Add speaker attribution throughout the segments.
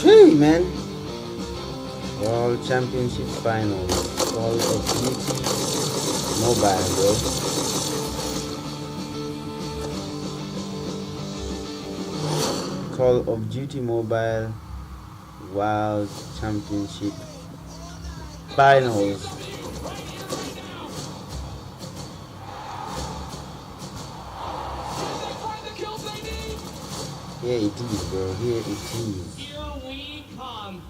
Speaker 1: Hey man, World Championship Final, Call of Duty Mobile, bro. Call of Duty Mobile World Championship Finals. Here it is, bro. Here it is.
Speaker 2: Here we come.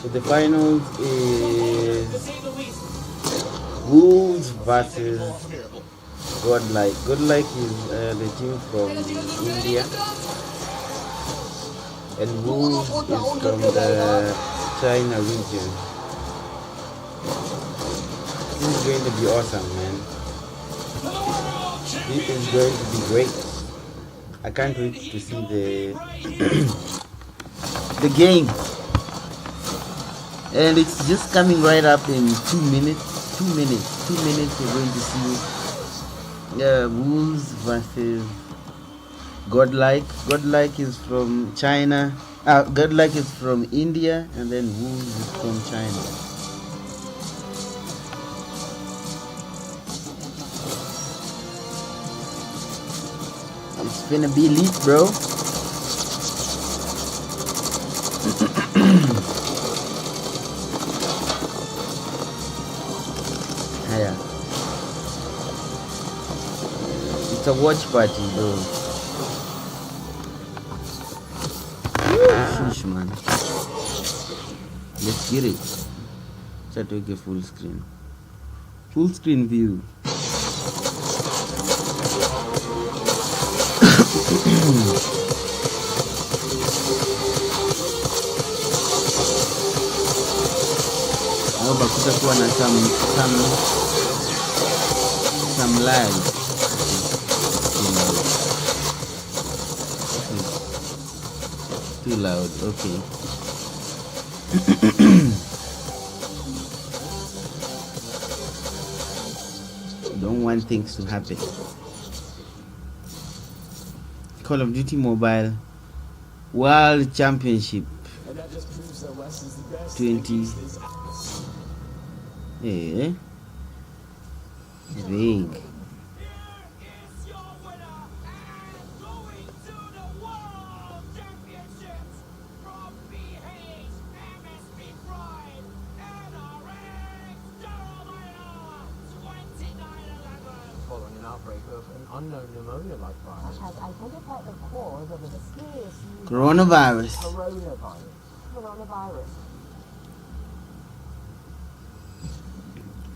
Speaker 1: So the finals is Wolves versus Godlike. Godlike is the team from India, and Wolves is from the China region. This is going to be awesome, man. This is going to be great. I can't wait to see the game. And it's just coming right up in 2 minutes. 2 minutes. 2 minutes we're going to see Wolves versus Godlike. Godlike is from China. Godlike is from India, and then Wolves is from China. It's gonna be lit, bro. Yeah. It's a watch party, bro. Sheesh, man. Let's get it. Try to get full screen. Full screen view. Naomba kutakuwa na some lag. Too loud. Okay. Don't want things to happen. Call of Duty Mobile World Championship 20. Yeah. Vague.
Speaker 2: Following an outbreak of an unknown pneumonia-like virus has identified the cause of a mysterious
Speaker 1: Coronavirus.
Speaker 2: Coronavirus.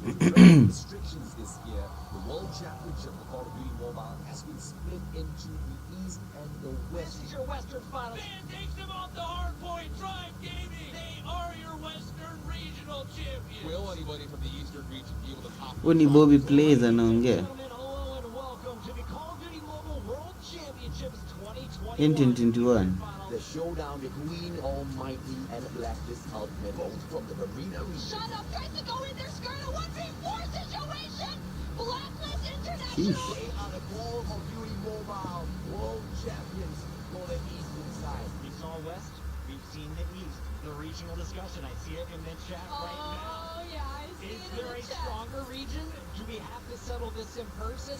Speaker 3: Restrictions this year, the World Championship of Call of Duty Mobile has been split into the East and the West.
Speaker 2: This is your Western Finals.
Speaker 4: Man takes them off the hard point. Drive gaming. They are your Western Regional Champions.
Speaker 3: Will anybody from the Eastern region be able to top
Speaker 1: When Bobby plays anaongea.
Speaker 4: Gentlemen, hello and welcome to the Call of Duty Mobile World Championships 2021.
Speaker 1: 2021.
Speaker 3: the showdown between Almighty and Blacklist Ultimate, both from the arena region?
Speaker 5: Shut up, tries to go in there, skirt a 1v4 situation! Blacklist International!
Speaker 1: Sheesh.
Speaker 3: They are the Call of Duty Mobile World Champions for the Eastern side.
Speaker 2: We saw West, we've seen the East. The regional discussion, I see it in the chat right now.
Speaker 5: Oh, yeah, I see
Speaker 2: Is
Speaker 5: it in
Speaker 2: there
Speaker 5: the
Speaker 2: a
Speaker 5: chat.
Speaker 2: stronger region? Do we have to settle this in person?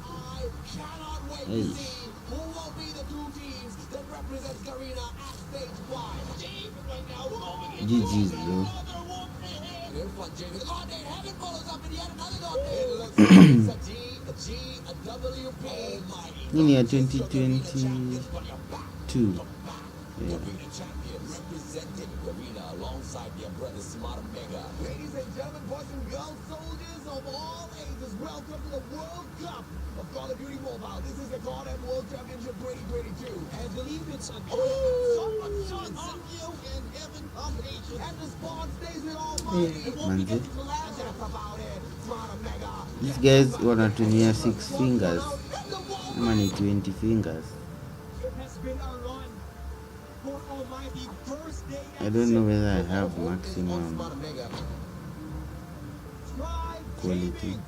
Speaker 3: I cannot wait
Speaker 1: Hey.
Speaker 3: to see who will be the two teams that represent Garena at stage 5.
Speaker 4: Dave, right now, rolling in.
Speaker 1: GG's, bro.
Speaker 4: Another one for him.
Speaker 3: Good one, James. Oh, they haven't follows up in yet another dot. It looks like it's a G, a WP. Almighty.
Speaker 1: Nini ya 2022. Yeah.
Speaker 3: Arena champions representing Garena alongside their brother Smart Mega. Ladies and gentlemen, boys and girls, soldiers of all ages, welcome to the World Cup of Call of Duty Mobile. This is the Call of World Championship 2022.
Speaker 4: I believe it's a
Speaker 3: Someone shut up, you and heaven of nature. And the spawn stays with Almighty.
Speaker 1: Yeah, manze.
Speaker 3: That's about it. Smart Mega.
Speaker 1: These guys wanatumia 6 fingers. Ama ni 20 fingers.
Speaker 4: It has been a run for Almighty first day.
Speaker 1: I don't know whether I have maximum
Speaker 3: Smart Mega.
Speaker 4: Drive
Speaker 1: quality.
Speaker 4: gaming.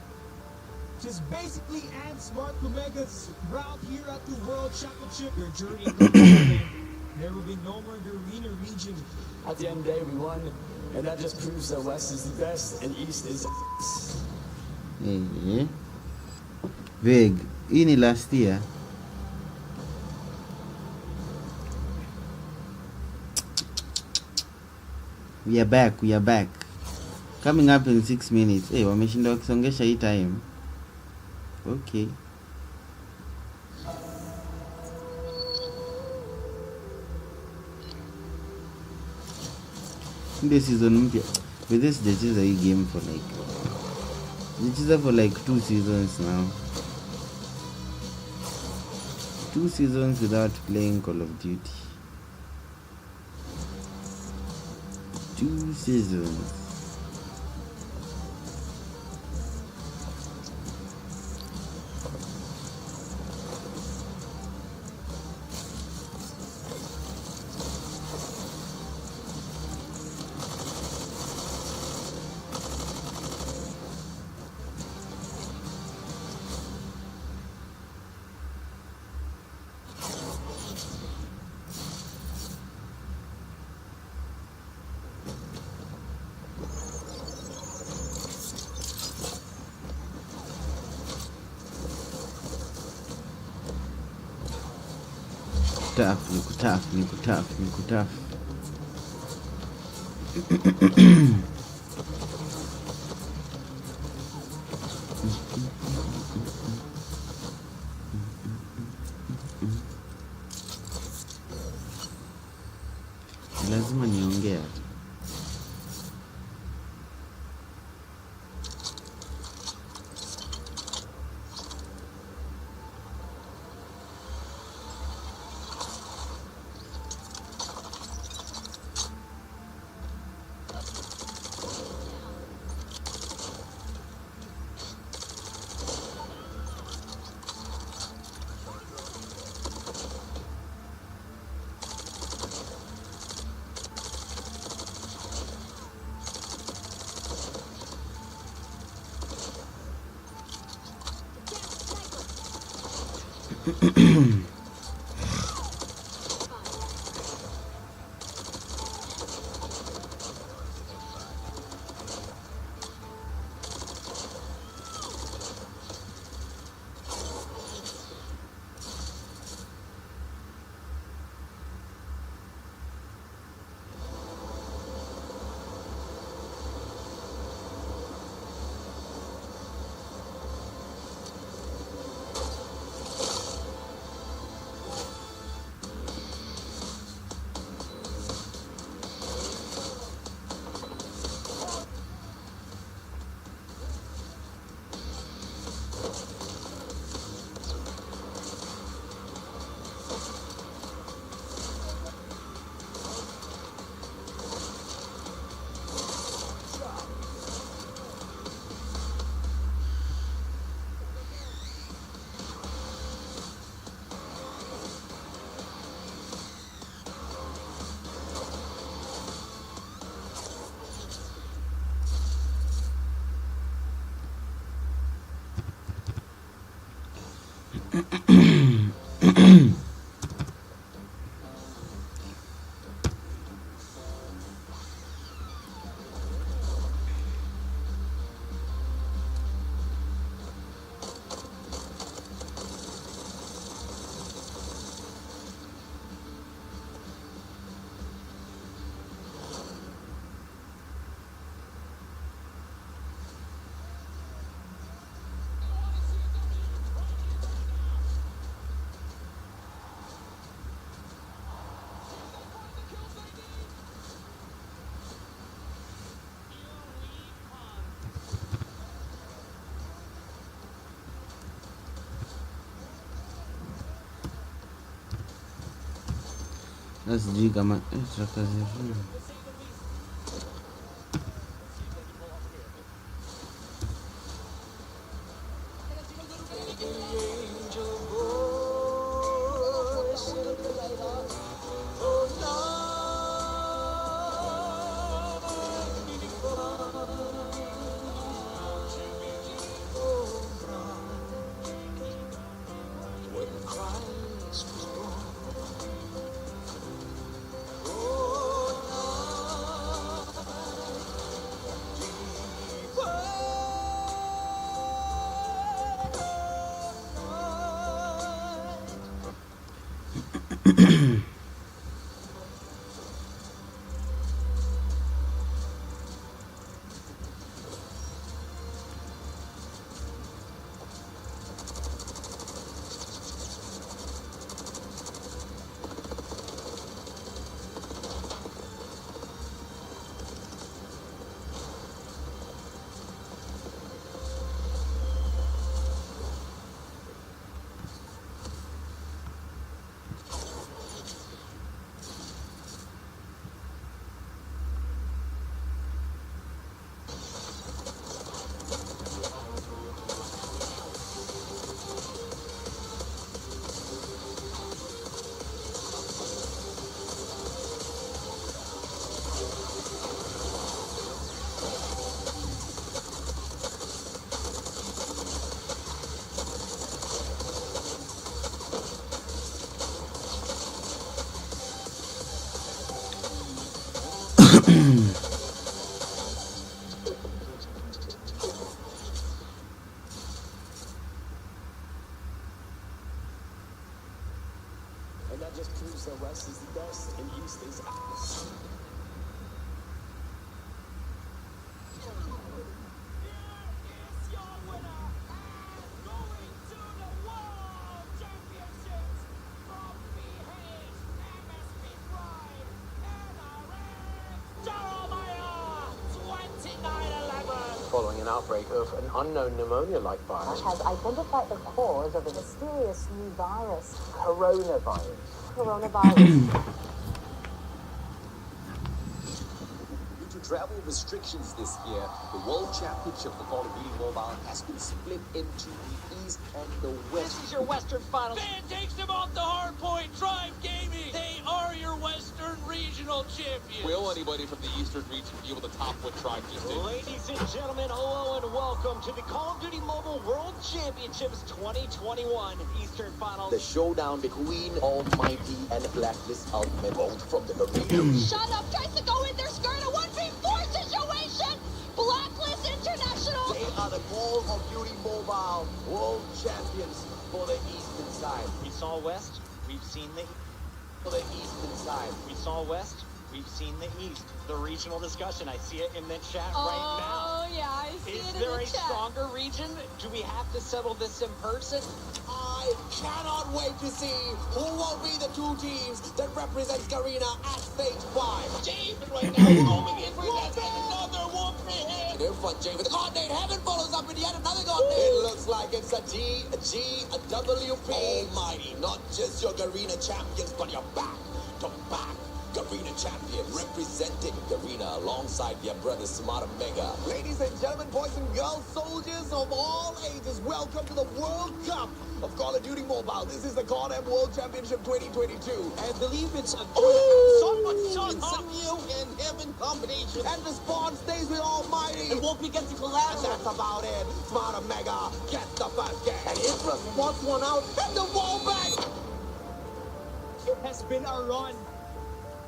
Speaker 3: Just basically add Smart Kumega's route here at the World Championship. Your journey will begin. There will be no more Garena region.
Speaker 6: At the end of the day, we won, and that just proves that West is the best and East is
Speaker 1: Vig, hii ni last year. We are back. Coming up in 6 minutes. Hey, wameshinda wakisongesha hii time. Okay. Ndio season mpya. With this sijacheza hii game for like sijacheza for like 2 seasons now. 2 seasons without playing Call of Duty. 2 seasons. Nikutaf. Lazima niongea. Sijui kama tutakazi.
Speaker 6: And that just proves that West is the best and East is ass.
Speaker 2: Following an outbreak of an unknown pneumonia-like virus.
Speaker 7: Has identified the cause of a mysterious new virus.
Speaker 2: Coronavirus.
Speaker 7: Coronavirus.
Speaker 3: Due to travel restrictions this year, the World Championship for Call of Duty Mobile has been split into the East and the West.
Speaker 5: This is your Western Finals.
Speaker 4: Fan takes them off the hard point. Drive Gaming. They are your Western Regional Champions.
Speaker 8: Will anybody from the Eastern region be able to top what Tribe just did?
Speaker 9: Ladies and gentlemen, hello and welcome to the Call of Duty Mobile World Championships 2021 Eastern Finals.
Speaker 3: The showdown between Almighty and Blacklist Ultimate, both from the arena.
Speaker 5: Shut up! Tries to go in there, skirt a 1v4 situation! Blacklist International!
Speaker 3: They are the Call of Duty Mobile World Champions for the Eastern side.
Speaker 9: We saw West, we've seen the
Speaker 3: For the Eastern side.
Speaker 9: We saw West, we've seen the East. The regional discussion, I see it in the chat right now.
Speaker 5: Oh, yeah, I see
Speaker 9: Is
Speaker 5: it in
Speaker 9: there
Speaker 5: the
Speaker 9: a
Speaker 5: chat.
Speaker 9: stronger region? Do we have to settle this in person?
Speaker 3: I cannot wait to see who will be the two teams that represent Garena at stage 5.
Speaker 4: James right now roaming in for that another whooping.
Speaker 3: In front, Jay with the coordinate. Heaven follows up with yet another coordinate. It looks like it's a WP. Almighty, not just your Garena champions, but your back to back Garena champions. Representing Garena alongside their brother Smart Mega. Ladies and gentlemen, boys and girls, soldiers of all ages, welcome to the World Cup of Call of Duty Mobile. This is the Call of World Championship 2022.
Speaker 9: I believe it's a
Speaker 3: It's a new and heaven combination. And the spawn stays with Almighty. And won't we get to collapse? That's about it. Smart Mega gets the first game. And Infra wants one out. And the wall back.
Speaker 6: It has been a run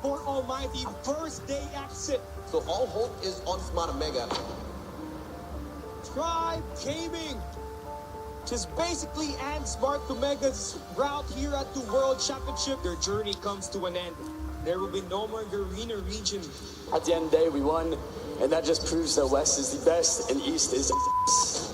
Speaker 6: for Almighty. First day exit.
Speaker 3: So all hope is on Smart Mega.
Speaker 6: Tribe Gaming just basically ends Smart to Mega's route here at the World Championship. Their journey comes to an end. There will be no more Garena region.
Speaker 10: At the end of the day, we won, and that just proves that West is the best and East is ass.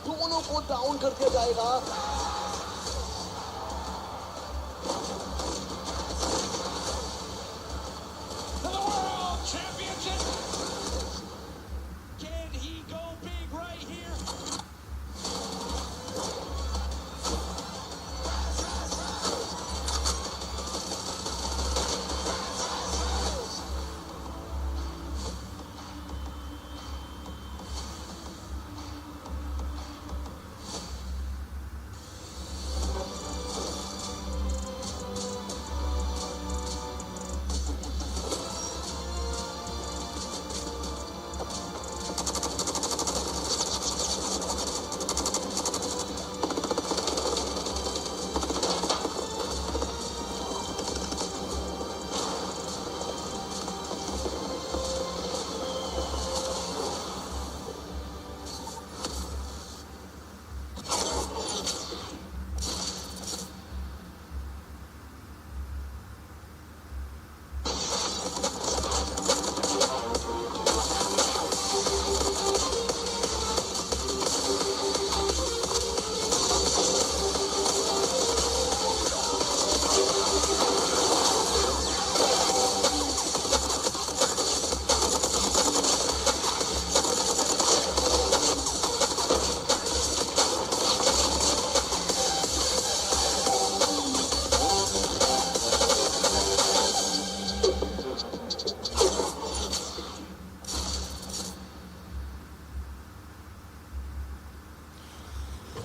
Speaker 3: दोनों को down कर दिया जाएगा।
Speaker 4: For the World Championship! Can he go big right here?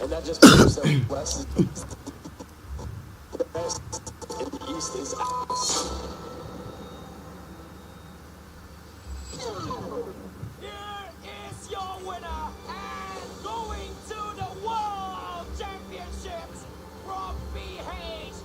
Speaker 10: And that just proves that the West is the best and the East is ass.
Speaker 9: Here is your winner and going to the World Championships from BH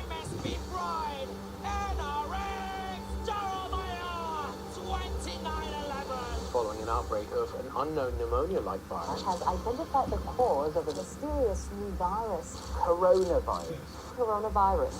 Speaker 9: MSP Pride NRX Jeremiah 2911.
Speaker 2: Following an outbreak of an unknown pneumonia-like virus.
Speaker 7: Has identified the cause of a mysterious new virus.
Speaker 2: Coronavirus.
Speaker 7: Coronavirus.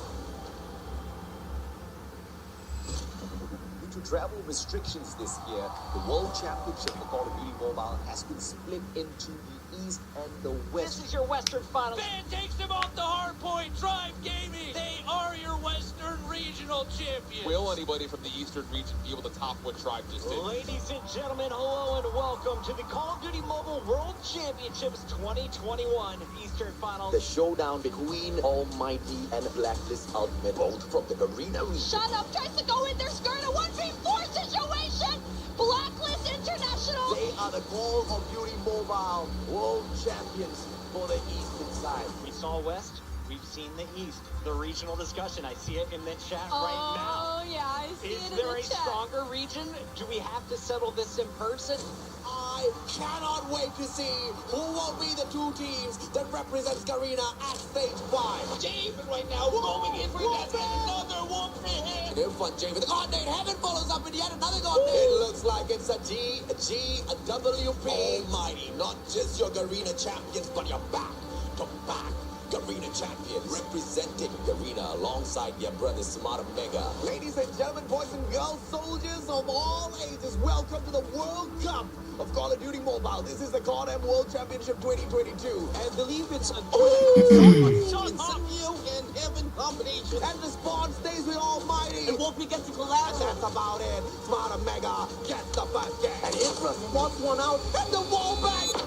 Speaker 3: Due to travel restrictions this year, the World Championship for Call of Duty Mobile has been split into the East and the West.
Speaker 9: This is your Western Finals.
Speaker 4: Fan takes him off the hard point. Drive Gaming. They are your Western Regional Champions.
Speaker 8: Will anybody from the Eastern region be able to top what Tribe just did?
Speaker 9: Ladies and gentlemen, hello and welcome to the Call of Duty Mobile World Championships 2021 Eastern Finals.
Speaker 3: The showdown between Almighty and Blacklist Ultimate, both from the Arena region.
Speaker 5: Shut up, tries to go in their skirt, a 1v4 situation! Blacklist International!
Speaker 3: They are are the Call of Duty Mobile World Champions for the Eastern side.
Speaker 9: We saw West, we've seen the East. The regional discussion, I see it in the chat right now.
Speaker 5: Oh, yeah, I see
Speaker 9: Is
Speaker 5: it in
Speaker 9: there
Speaker 5: the
Speaker 9: a
Speaker 5: chat.
Speaker 9: stronger region? Do we have to settle this in person?
Speaker 3: I cannot wait to see who will be the two teams that represents Garena at stage 5.
Speaker 4: David right now going in for that another one for him.
Speaker 3: In front, Jay with the coordinate. Heaven follows up with yet another coordinate. It looks like it's a GWP. Almighty, not just your Garena champions, but your back-to-back Garena champions. Representing Garena alongside your brother Smart Mega. Ladies and gentlemen, boys and girls, soldiers of all ages, welcome to the World Cup of Call of Duty Mobile. This is the Call M World Championship 2022.
Speaker 6: I believe it's a
Speaker 3: It's a new and heaven combination. And the spawn stays with Almighty. And won't we get to collapse? That's about it. Smart Mega gets the first game. And Infra spots one out and the wall back.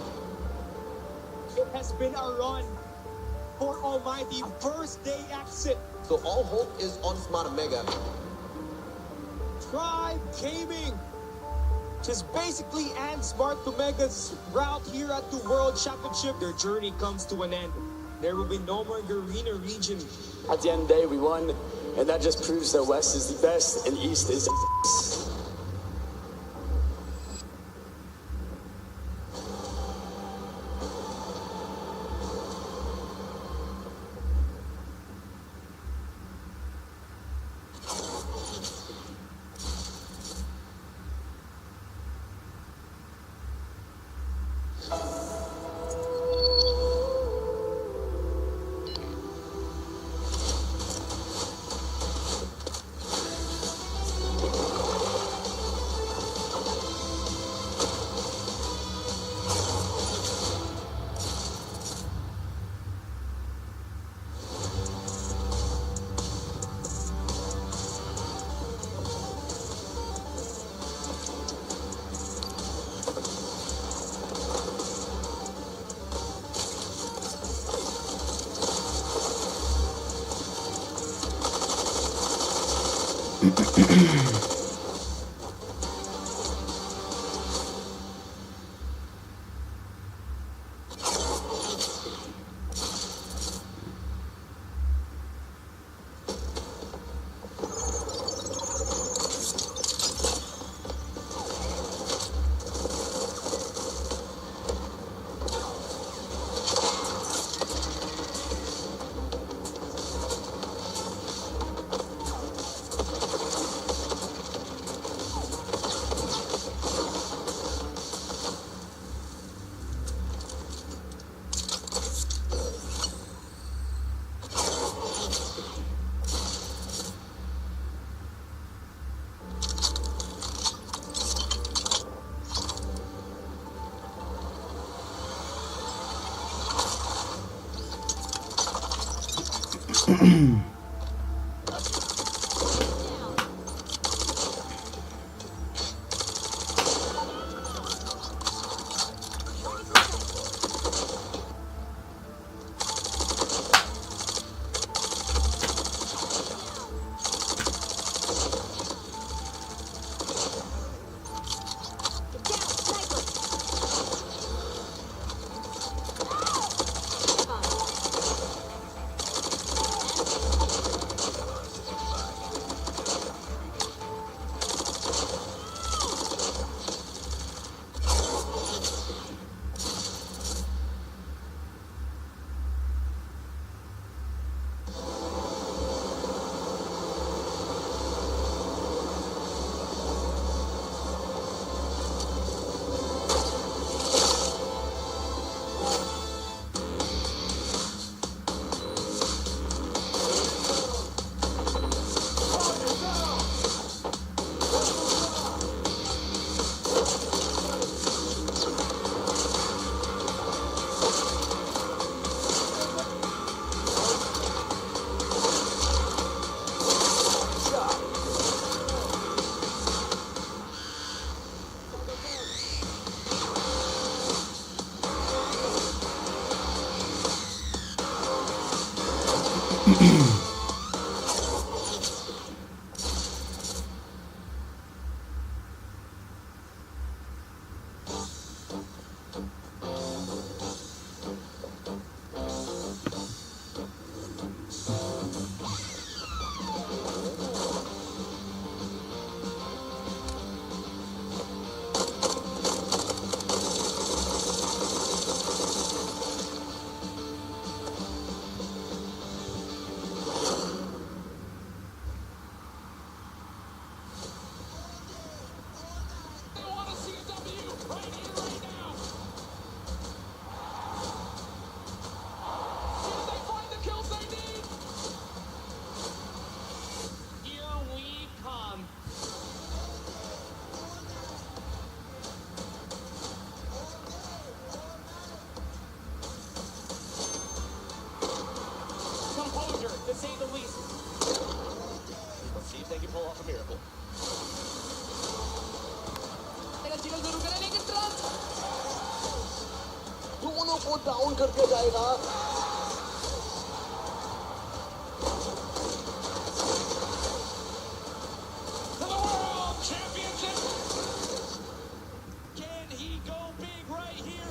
Speaker 6: It has been a run for Almighty. First day exit.
Speaker 3: So all hope is on Smart Mega.
Speaker 6: Tribe Gaming just basically ends Smart to Mega's route here at the World Championship. Their journey comes to an end. There will be no more Garena region.
Speaker 10: At the end of the day, we won, and that just proves that West is the best and East is
Speaker 9: to say the least. Let's see if they can pull off a miracle.
Speaker 3: दोनों को down करके जाएगा
Speaker 4: For the World Championship! Can he go big right here?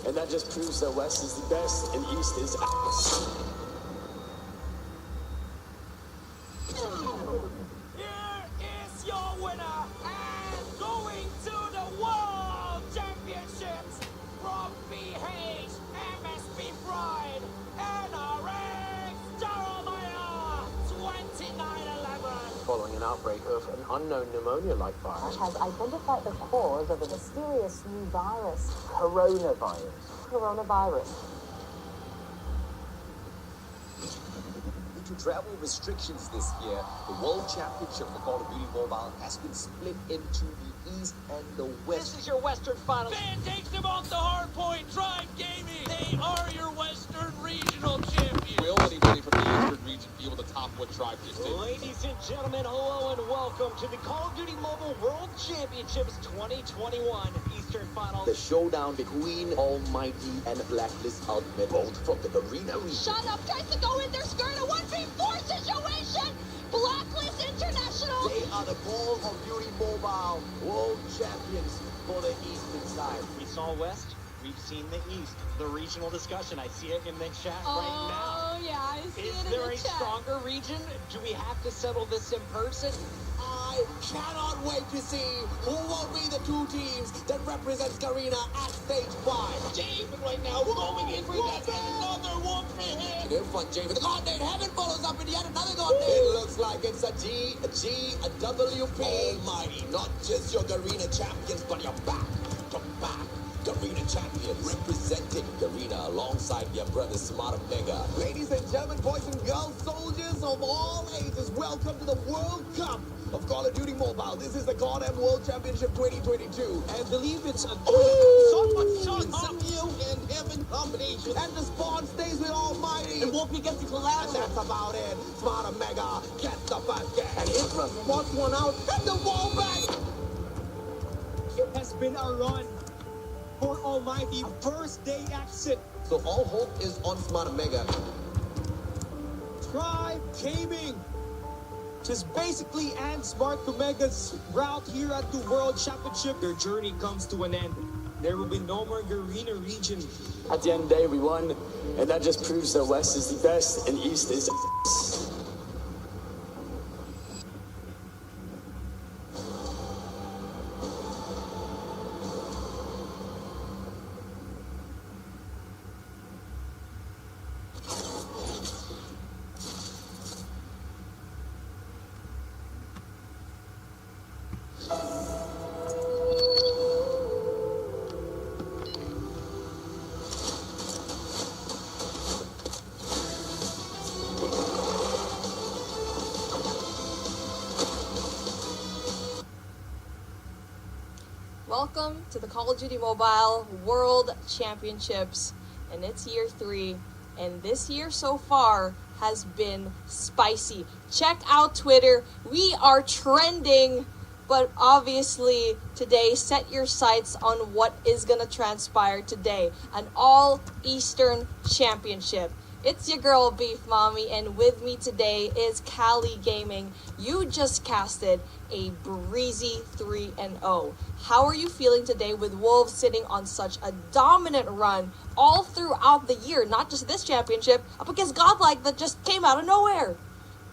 Speaker 10: And that just proves that West is the best and East is ass.
Speaker 4: Here is your winner and going to the World Championships from BH MSP Pride, NRX Jeremiah 2911.
Speaker 2: Following an outbreak of an unknown pneumonia-like virus.
Speaker 7: Has identified the cause of a mysterious new virus.
Speaker 2: Coronavirus.
Speaker 7: Coronavirus.
Speaker 3: Due to travel restrictions this year, the World Championship for Call of Duty Mobile has been split into the East and the West.
Speaker 9: This is your Western Finals.
Speaker 4: Fan takes them off the hard point. Drive Gaming. They are your Western Regional Champions.
Speaker 8: Will anybody from the Eastern region be able to top what Tribe just did?
Speaker 9: Ladies and gentlemen, hello and welcome to the Call of Duty Mobile World Championships 2021 Eastern Finals.
Speaker 3: The showdown between Almighty and Blacklist Ultimate, both from the Arena region.
Speaker 5: Shut up, tries to go in their skirt, a 1v4 situation! Blacklist International!
Speaker 3: They are the Call of Duty Mobile World Champions for the Eastern side.
Speaker 9: We saw West, we've seen the East. The regional discussion, I see it in the chat right now.
Speaker 5: Oh, yeah, I see
Speaker 9: Is
Speaker 5: it in
Speaker 9: there
Speaker 5: the
Speaker 9: a
Speaker 5: chat.
Speaker 9: stronger region? Do we have to settle this in person?
Speaker 3: I cannot wait to see who will be the two teams that represents Garena at stage 5. Javen right now going in for that another whooping. In front, Javen. The Coordinate Heaven follows up in yet another Coordinate. It looks like it's a WP. Almighty, not just your Garena champions, but your back to back Garena champions. Representing Garena alongside their brother Smart Mega. Ladies and gentlemen, boys and girls, soldiers of all ages, welcome to the World Cup of Call of Duty Mobile. This is the Goddamn World Championship 2022.
Speaker 6: I believe it's a
Speaker 3: You and heaven combination. And the spawn stays with Almighty. And Wolfie gets the collateral. And that's about it. Smarter Mega gets the basket. And Infra spots one out. And the wall back.
Speaker 6: It has been a run for Almighty. First day exit.
Speaker 3: So all hope is on Smarter Mega.
Speaker 6: Tribe Gaming just basically ends Smart to Mega's route here at the World Championship. Their journey comes to an end. There will be no more Garena region.
Speaker 10: At the end of the day, we won, and that just proves that West is the best and East is ass.
Speaker 11: to the Call of Duty Mobile World Championships, and it's year 3, and this year so far has been spicy. Check out Twitter. We are trending, but obviously today, set your sights on what is going to transpire today. An all-Eastern championship. It's your girl, Beef Mommy, and with me today is Cali Gaming. You just casted a breezy 3-0. How are you feeling today with Wolves sitting on such a dominant run all throughout the year, not just this championship, up against Godlike that just came out of nowhere?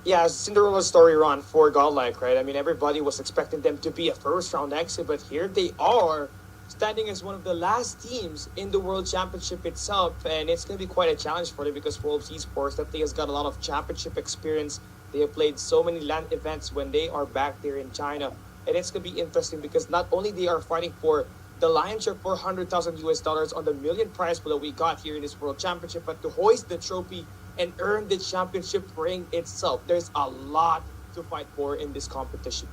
Speaker 6: Yeah, Cinderella story run for Godlike, right? I mean, everybody was expecting them to be a first-round exit, but here they are, standing as one of the last teams in the World Championship itself, and it's going to be quite a challenge for them because Wolves Esports definitely has got a lot of championship experience. They have played so many LAN events when they are back there in China, and it's going to be interesting because not only they are fighting for the lion's share, $400,000 on the million prize pool that we got here in this World Championship, but to hoist the trophy and earn the championship ring itself, there's a lot to fight for in this competition.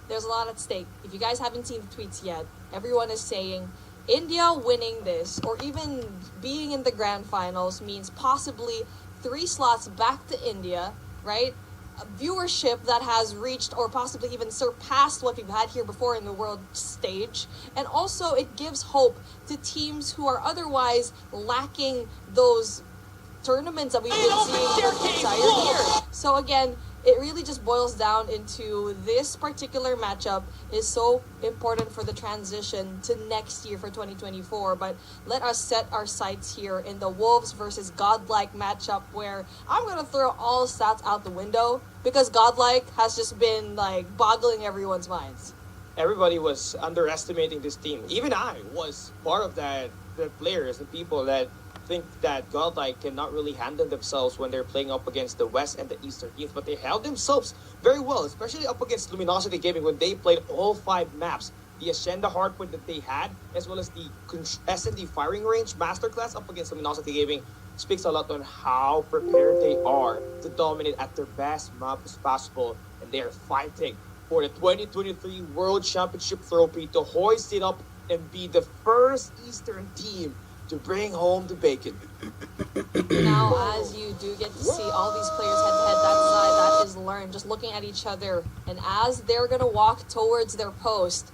Speaker 11: There's a lot at stake. If you guys haven't seen the tweets yet, everyone is saying India winning this or even being in the grand finals means possibly 3 slots back to India, right? A viewership that has reached or possibly even surpassed what we've had here before in the world stage. And also it gives hope to teams who are otherwise lacking those tournaments that we've been seeing the entire year. So again, it really just boils down into this particular matchup is so important for the transition to next year for 2024. But let us set our sights here in the Wolves versus Godlike matchup, where I'm going to throw all stats out the window because Godlike has just been like boggling everyone's minds.
Speaker 6: Everybody was underestimating this team. Even I was part of that, the players, the people that think that Godlike cannot really handle themselves when they're playing up against the West and the Eastern teams, but they held themselves very well, especially up against Luminosity Gaming when they played all 5 maps. The Ascenda hardpoint that they had, as well as the S&D firing range masterclass up against Luminosity Gaming, speaks a lot on how prepared they are to dominate at their best maps possible, and they are fighting for the 2023 World Championship trophy to hoist it up and be the first Eastern team to bring home the bacon.
Speaker 11: Now, as you do get to see all these players head-to-head, that is learned just looking at each other. And as they're going to walk towards their post,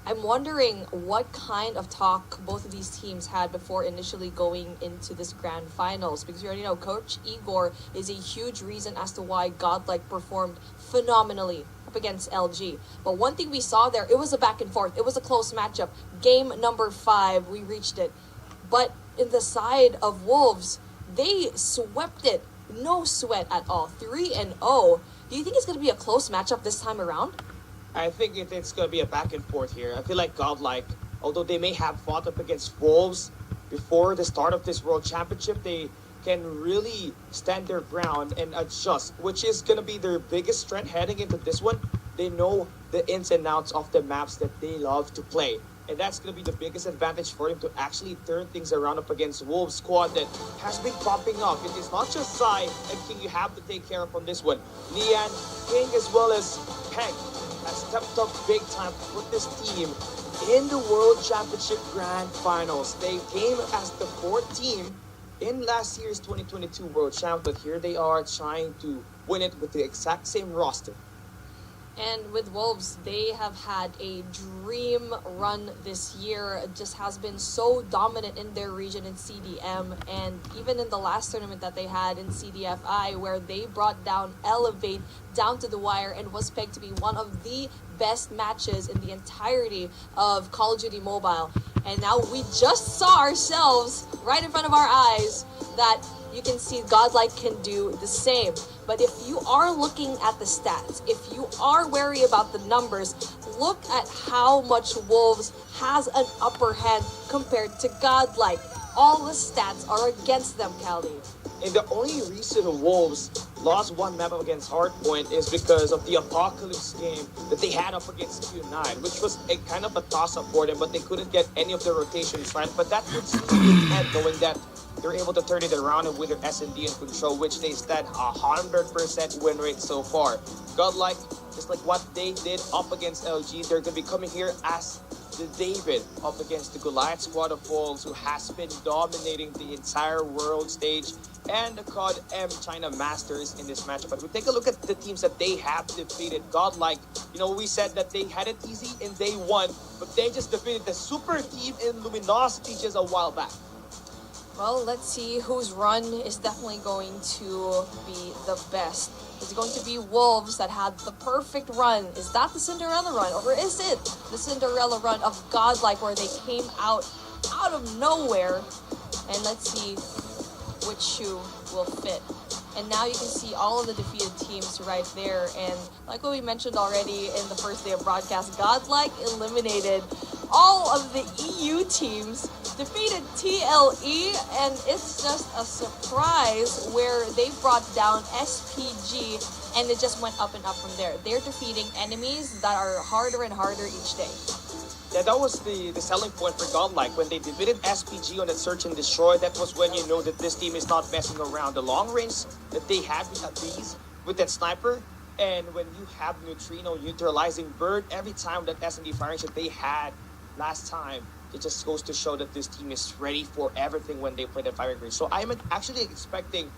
Speaker 11: I'm wondering what kind of talk both of these teams had before initially going into this grand finals. Because you already know Coach Igor is a huge reason as to why Godlike performed phenomenally up against LG. But one thing we saw there, it was a back and forth. It was a close matchup. Game number 5, we reached it. But in the side of Wolves, they swept it. No sweat at all. 3-0. Do you think it's going to be a close matchup this time around?
Speaker 6: I think it's going to be a back and forth here. I feel like Godlike, although they may have fought up against Wolves before the start of this World Championship, they can really stand their ground and adjust, which is going to be their biggest strength heading into this one. They know the ins and outs of the maps that they love to play. And that's going to be the biggest advantage for him to actually turn things around up against Wolves squad that has been popping up. It is not just Sai and King you have to take care of on this one. Lian, King, as well as Peg has stepped up big time to put this team in the World Championship Grand Finals. They came as the 4th team in last year's 2022 World Champ, but here they are trying to win it with the exact same roster.
Speaker 11: And with Wolves, they have had a dream run this year. It just has been so dominant in their region in CDM, and even in the last tournament that they had in CDFI, where they brought down Elevate down to the wire and was pegged to be one of the best matches in the entirety of Call of Duty Mobile. And now we just saw ourselves right in front of our eyes that you can see Godlike can do the same. But if you are looking at the stats, if you are wary about the numbers, look at how much Wolves has an upper hand compared to Godlike. All the stats are against them, Cali.
Speaker 6: And the only reason the Wolves lost one map against Hardpoint is because of the Apocalypse game that they had up against Q9, which was a kind of a toss-up for them, but they couldn't get any of the rotations right. But that would seem to be head, knowing that they're able to turn it around with their S&D and control, which they stand 100% win rate so far. Godlike, just like what they did up against LG, they're going to be coming here as the David up against the Goliath squad of Wolves, who has been dominating the entire world stage and the COD M China Masters in this matchup. But we take a look at the teams that they have defeated. Godlike, we said that they had it easy in day one, but they just defeated the super team in Luminosity just a while back.
Speaker 11: Well, let's see whose run is definitely going to be the best. Is it going to be Wolves that had the perfect run? Is that the Cinderella run? Or is it the Cinderella run of Godlike, where they came out of nowhere? And let's see which shoe will fit. And now you can see all of the defeated teams right there. And like what we mentioned already in the first day of broadcast, Godlike eliminated all of the EU teams, defeated TLE, and it's just a surprise where they brought down SPG, and it just went up and up from there. They're defeating enemies that are harder and harder each day.
Speaker 6: Yeah, that was the selling point for Godlike. When they defeated SPG on that Search and Destroy, that was when you know that this team is not messing around. The long range that they had with these, with that sniper, and when you have Neutrino neutralizing Bird, every time that S&D firing shot they had last time, it just goes to show that this team is ready for everything when they play the firing range. So I'm actually expecting,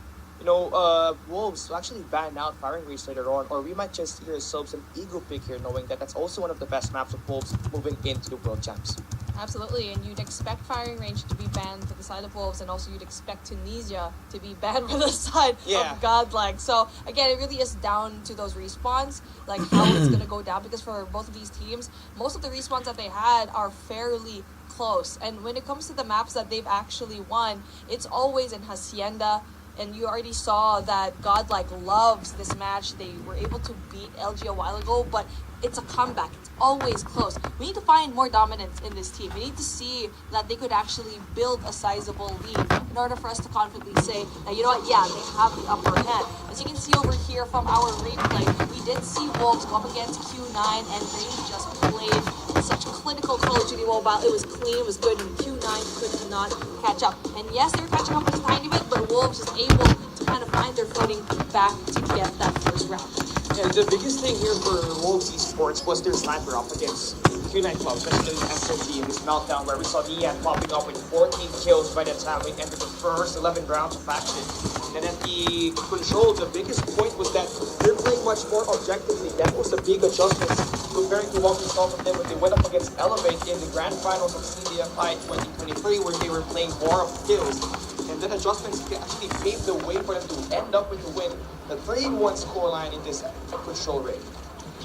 Speaker 6: Wolves to actually ban out firing range later on, or we might just see ourselves an ego pick here, knowing that that's also one of the best maps of Wolves moving into the World Champs.
Speaker 11: Absolutely, and you'd expect firing range to be banned for the side of Wolves, and also you'd expect Tunisia to be banned for the side of Godlike. So again, it really is down to those respawns, like how it's going to go down, because for both of these teams, most of the respawns that they had are fairly close. And when it comes to the maps that they've actually won, it's always in Hacienda. And you already saw that Godlike loves this match. They were able to beat LG a while ago, but it's a comeback. It's always close. We need to find more dominance in this team. We need to see that they could actually build a sizable lead in order for us to confidently say that, you know what, yeah, they have the upper hand. As you can see over here from our replay, we did see Wolves go up against Q9, and they just played such clinical Call of Duty Mobile. It was clean, it was good, and Q9 could not catch up. And yes, they were catching up just a tiny bit, but Wolves is able to kind of find their footing back to get that first round.
Speaker 6: And the biggest thing here for Wolves Esports was their sniper up against Q9 Club, especially SMG in this meltdown where we saw Nian popping up with 14 kills by the time we entered the first 11 rounds of action. And then the control, the biggest point was that they're playing much more objectively. That was a big adjustment comparing to what we saw from them when they went up against Elevate in the grand finals of CDFI 2023, where they were playing more of kills. And then adjustments actually paved the way for them to end up with the win, the 3-1 scoreline in this control raid.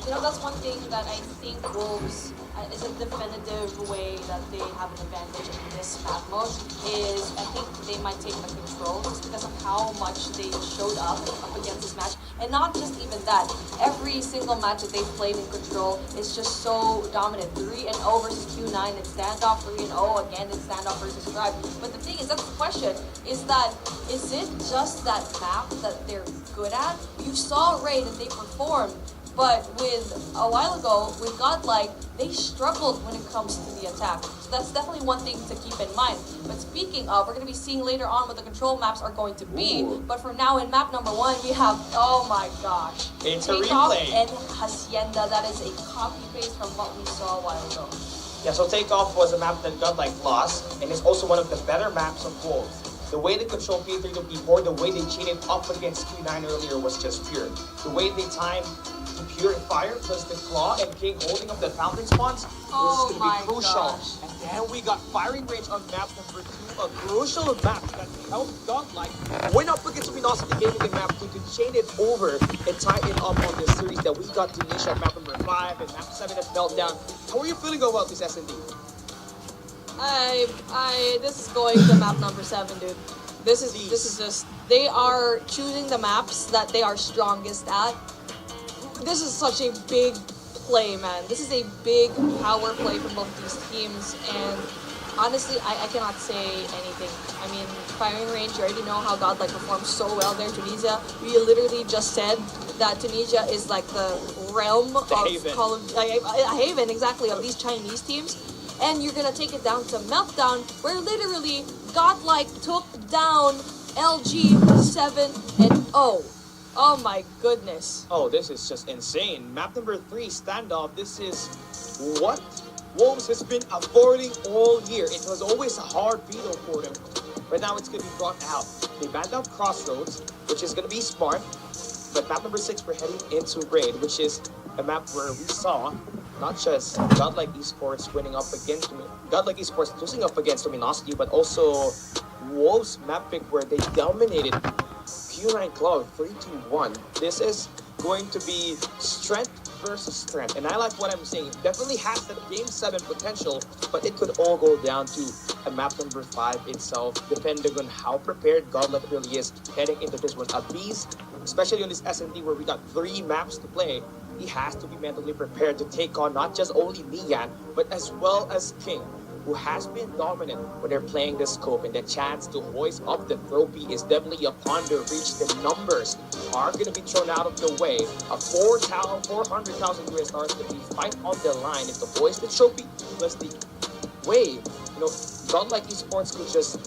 Speaker 11: That's one thing that I think Wolves is a definitive way that they have an advantage in this map mode, is I think they might take the control just because of how much they showed up against this match. And not just even that, every single match that they've played in control is just so dominant. 3-0 versus Q9 in standoff, 3-0 again in standoff versus Drive. But the thing is, that's the question, is it just that map that they're good at? You saw Raid and they performed, but a while ago, with Godlike, they struggled when it comes to the attack. So that's definitely one thing to keep in mind. But speaking of, we're going to be seeing later on what the control maps are going to be. Ooh. But for now, in map number 1, we have, oh my gosh,
Speaker 6: it's a
Speaker 11: Takeoff
Speaker 6: replay.
Speaker 11: and Hacienda. That is a copy-paste from what we saw a while ago.
Speaker 6: Yeah, so Takeoff was a map that Godlike lost, and it's also one of the better maps of Wolves. The way they controlled P3 to P4, the way they cheated up against Q9 earlier was just pure. The way they timed Pure Fire plus the Claw and King holding up the fountain spawns was going to be crucial.
Speaker 11: Gosh.
Speaker 6: And then we got firing range on map number 2, a crucial map that helped Godlike win up against Luminosity Gaming in map 2 to chain it over and tie it up on this series that we got Tunisia at map number 5 and map 7 at Meltdown. How are you feeling about this S&D?
Speaker 11: This is going to map number 7, dude. This is just, they are choosing the maps that they are strongest at. This is such a big play, man. This is a big power play from both these teams, and honestly, I cannot say anything. I mean, firing range, you already know how Godlike performs so well there. Tunisia, we literally just said that Tunisia is like the realm of Call of a haven, exactly, of these Chinese teams. And you're gonna take it down to Meltdown, where literally Godlike took down LG 7-0. Oh my goodness.
Speaker 6: Oh, this is just insane. Map number 3, standoff. This is what Wolves has been avoiding all year. It was always a hard beetle for them, but now it's going to be brought out. They banned out Crossroads, which is going to be smart, but map number 6, we're heading into Raid, which is a map where we saw not just Godlike Esports winning up against Godlike Esports losing up against Luminosity, but also Wolves map pick where they dominated Q9 Cloud 3-1. This is going to be strength versus strength, and I like what I'm saying. It definitely has that Game 7 potential, but it could all go down to a map number 5 itself, depending on how prepared Godlike really is heading into this one. A beast, especially on this S&D where we got 3 maps to play, he has to be mentally prepared to take on not just only Nian, but as well as King, who has been dominant when they're playing the scope, and the chance to hoist up the trophy is definitely upon their reach. The numbers are going to be thrown out of the way. A 400,000 US dollars to be fight on the line if the hoist the trophy plus the way, Godlike Esports could just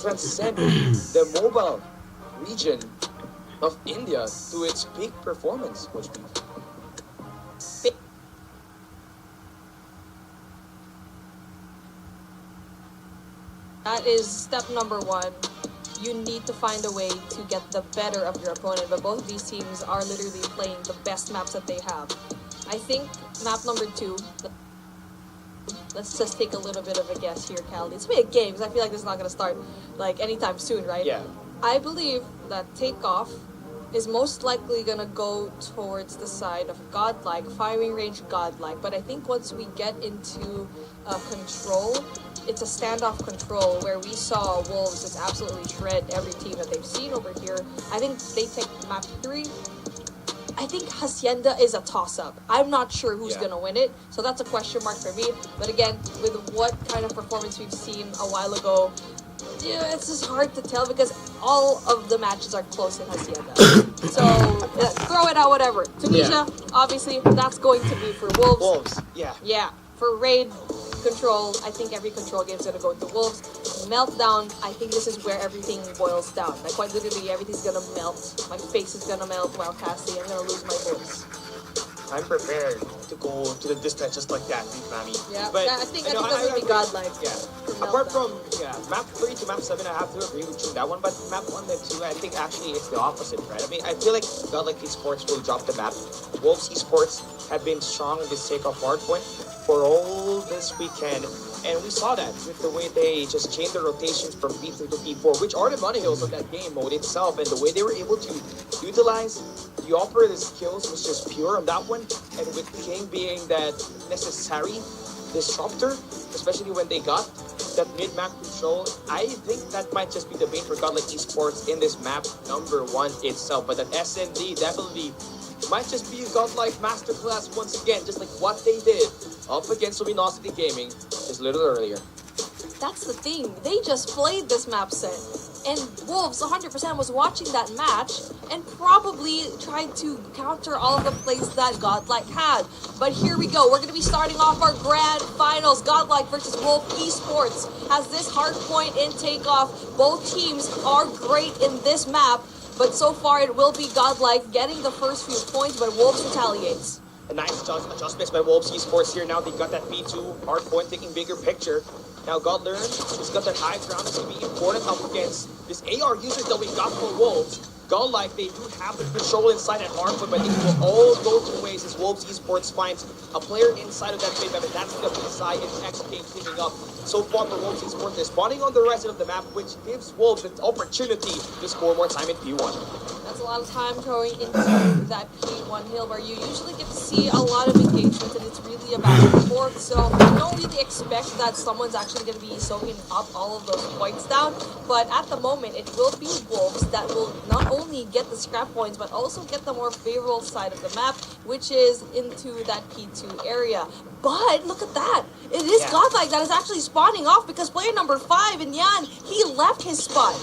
Speaker 6: transcend the mobile region of India to its peak performance, which
Speaker 11: that is step number 1. You need to find a way to get the better of your opponent, but both of these teams are literally playing the best maps that they have. I think map number 2, let's just take a little bit of a guess here, Cal. It's be a game, because I feel like this is not going to start like anytime soon, right?
Speaker 6: Yeah.
Speaker 11: I believe that Takeoff is most likely going to go towards the side of Godlike, firing range Godlike, but I think once we get into control, it's a standoff control where we saw Wolves just absolutely shred every team that they've seen over here. I think they take map 3. I think Hacienda is a toss-up. I'm not sure who's going to win it, so that's a question mark for me. But again, with what kind of performance we've seen a while ago, it's just hard to tell because all of the matches are close in Hacienda. So, throw it out, whatever. Tunisia, obviously, that's going to be for Wolves.
Speaker 6: Wolves, yeah.
Speaker 11: Yeah, for Raid control, I think every control game is going to go into Wolves. Meltdown, I think this is where everything boils down. Like, quite literally, everything's going to melt. My face is going to melt while casting. I'm going to lose my voice.
Speaker 6: I'm prepared to go to the distance just like that, Mami.
Speaker 11: Yeah,
Speaker 6: but
Speaker 11: I think that's going to be Godlike.
Speaker 6: Yeah. Apart from map 3 to map 7, I have to agree with you that one. But map 1 and 2, I think actually it's the opposite, right? I mean, I feel like Godlike Esports will drop the map. Wolves Esports have been strong in this takeoff hardpoint for all this weekend, and we saw that with the way they just changed the rotations from P3 to P4, which are the money hills of that game mode itself, and the way they were able to utilize the operator skills was just pure on that one, and with King being that necessary disruptor, especially when they got that mid-map control, I think that might just be the bane for Godlike Esports in this map number 1 itself. But that SND definitely might just be a Godlike masterclass once again, just like what they did up against Luminosity Gaming just a little earlier.
Speaker 11: That's the thing. They just played this map set. And Wolves 100% was watching that match and probably tried to counter all of the plays that Godlike had. But here we go. We're going to be starting off our grand finals. Godlike versus Wolf Esports has this hard point in takeoff. Both teams are great in this map. But so far it will be Godlike getting the first few points, but Wolves retaliates.
Speaker 6: A nice adjustments by Wolves Esports here. Now they've got that P2 hard point, taking bigger picture. Now Godlern has got that high ground. It's going to be important up against this AR user that we got for Wolves. Godlike, they do have the control inside that hard point, but it will all go two ways as Wolves Esports finds a player inside of that big map, and that's the PSI and XK teaming up. So far for Wolves Esports, they're spawning on the rest of the map, which gives Wolves an opportunity to score more time in P1.
Speaker 11: That's a lot of time going into that P1 hill where you usually get to see a lot of engagement, and it's really about support. So you don't really expect that someone's actually going to be soaking up all of those points down. But at the moment, it will be Wolves that will not only get the scrap points, but also get the more favorable side of the map, which is into that P2 area. But look at that. It is Godlike that is actually spawning off because player number 5, Yan, he left his spot.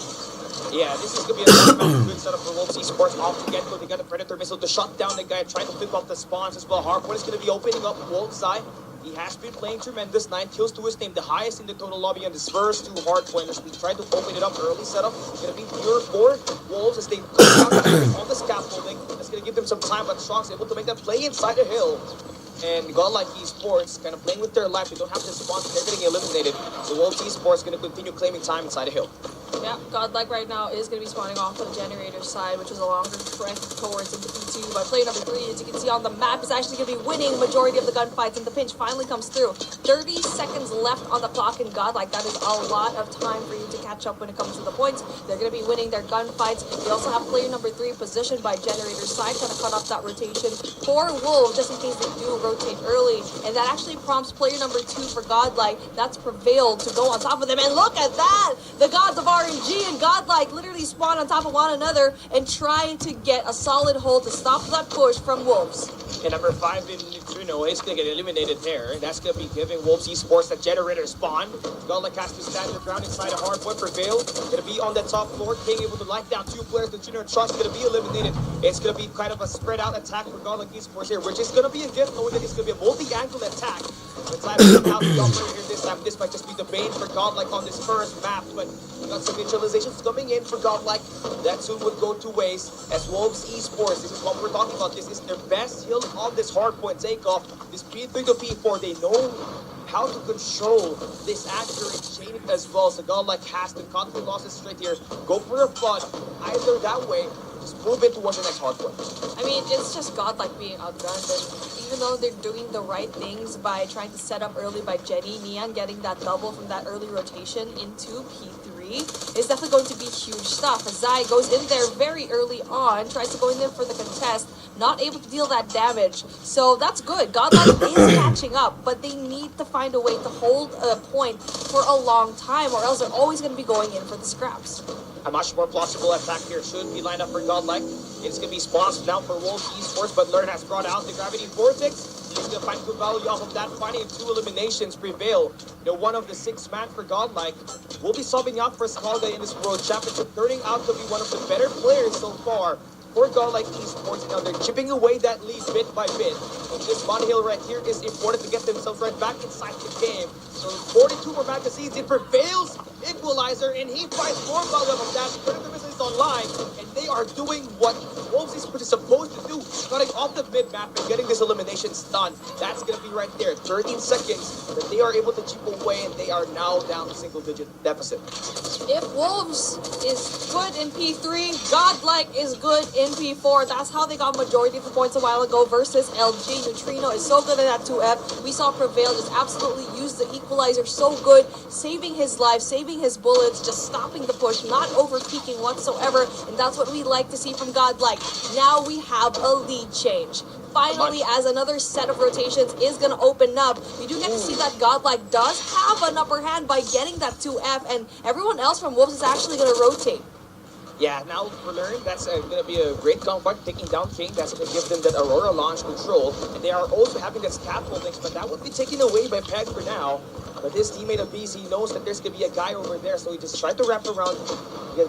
Speaker 6: Yeah, this is going to be a good setup for Wolves Esports off the get-go. They got a Predator missile to shut down the guy trying to flip off the spawns as well. Hardpoint is going to be opening up Wolves' side. He has been playing tremendous. 9 kills to his name, the highest in the total lobby on this first 2 hardpointers. We tried to open it up early setup. It's going to be pure for Wolves as they come out on the scaffolding. That's going to give them some time, but Strong's able to make that play inside the hill. and Godlike Esports kind of playing with their life. They don't have the spawns, they're getting eliminated. So Wolves Esports going to continue claiming time inside a hill.
Speaker 11: Yeah, Godlike right now is going to be spawning off the generator side, which is a longer trek towards into P2. But player number 3, as you can see on the map, is actually going to be winning majority of the gunfights, and the pinch finally comes through. 30 seconds left on the clock in Godlike. That is a lot of time for you to catch up when it comes to the points. They're going to be winning their gunfights. They also have player number 3 positioned by generator side, trying to cut off that rotation for Wolves, just in case they do rotate early. And that actually prompts player number 2 for Godlike. That's Prevailed to go on top of them. And look at that! The gods of RNG and Godlike literally spawn on top of one another and try to get a solid hold to stop that push from Wolves.
Speaker 6: And number 5 in Neutrino is going to get eliminated there. That's going to be giving Wolves Esports a generator spawn. Godlike has to stand their ground inside a hard point. Prevail going to be on the top floor, being able to lock down 2 players. Neutrino Trust going to be eliminated. It's going to be kind of a spread out attack for Godlike Esports here, which is going to be a gift, knowing that it's going to be a multi-angle attack. But time to out the operator here this time. This might just be the bane for Godlike on this first map, but we got some neutralizations coming in for Godlike. That soon would go 2 ways as Wolves Esports. This is what we're talking about. This is their best hill on this hardpoint takeoff. This P3 to P4, they know how to control this accurate chain as well. So Godlike has to cut the losses straight here. Go for a flood. Either that way, just move it towards the next hardpoint.
Speaker 11: I mean, it's just Godlike being outgunned, and even though they're doing the right things by trying to set up early by Jenny, Neon getting that double from that early rotation into P3 is definitely going to be huge stuff. As Zai goes in there very early on, tries to go in there for the contest, not able to deal that damage. So that's good. Godlike is catching up, but they need to find a way to hold a point for a long time, or else they're always going to be going in for the scraps.
Speaker 6: A much more plausible attack here should be lined up for Godlike. It's going to be spawns now for Wolves Esports, but Learn has brought out the Gravity Vortex. He's going to find good value off of that, finding 2 eliminations. Prevail, one of the 6 man for Godlike, will be subbing out for Skalga in this World Championship, turning out to be one of the better players so far for Godlike Esports. Now they're chipping away that lead bit by bit. And this Monty Hill right here is important to get themselves right back inside the game. So 42 more magazines, it Prevails equalizer, and he finds more value of that. Predator is online, and they are doing what Wolves Esports is supposed to do, cutting off the mid-map and getting this elimination done. That's going to be right there. 13 seconds that they are able to chip away, and they are now down to single-digit deficit.
Speaker 11: If Wolves is good in P3, Godlike is good in P4. That's how they got majority of the points a while ago versus LG. Neutrino is so good in that 2F. We saw Prevail just absolutely use the equalizer so good, saving his life, saving his bullets, just stopping the push, not over-peaking whatsoever, and that's what we like to see from Godlike. Now we have a lead change. Finally, as another set of rotations is going to open up, we do get to see that Godlike does have an upper hand by getting that 2F, and everyone else from Wolves is actually going to rotate.
Speaker 6: Yeah, now for Learn, that's going to be a great combat, taking down King. That's going to give them that Aurora launch control. And they are also having that scaffolding, but that would be taken away by Peg for now. But this teammate of B's, he knows that there's going to be a guy over there, so he just tried to wrap around,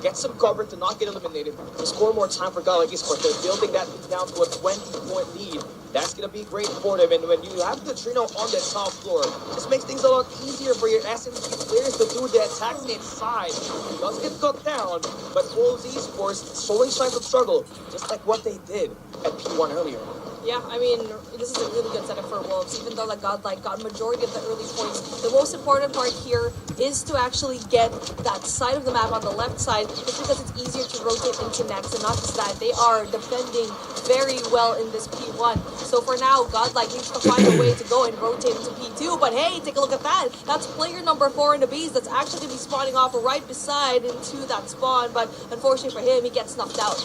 Speaker 6: get some cover to not get eliminated, to score more time for Godlike Esports. They're building that down to a 20-point lead. That's going to be great for them. And when you have the Trino on the top floor, this makes things a lot easier for your SMG players to do the attacks inside. He does get cut down, but Wolves Esports showing signs of struggle, just like what they did at P1 earlier.
Speaker 11: Yeah, I mean, this is a really good setup for Wolves, even though Godlike got majority of the early points. The most important part here is to actually get that side of the map on the left side, just because it's easier to rotate into next, and not just that, they are defending very well in this P1. So for now, Godlike needs to find a way to go and rotate into P2, but hey, take a look at that. That's player number 4 in the Bs that's actually going to be spawning off right beside into that spawn, but unfortunately for him, he gets knocked out.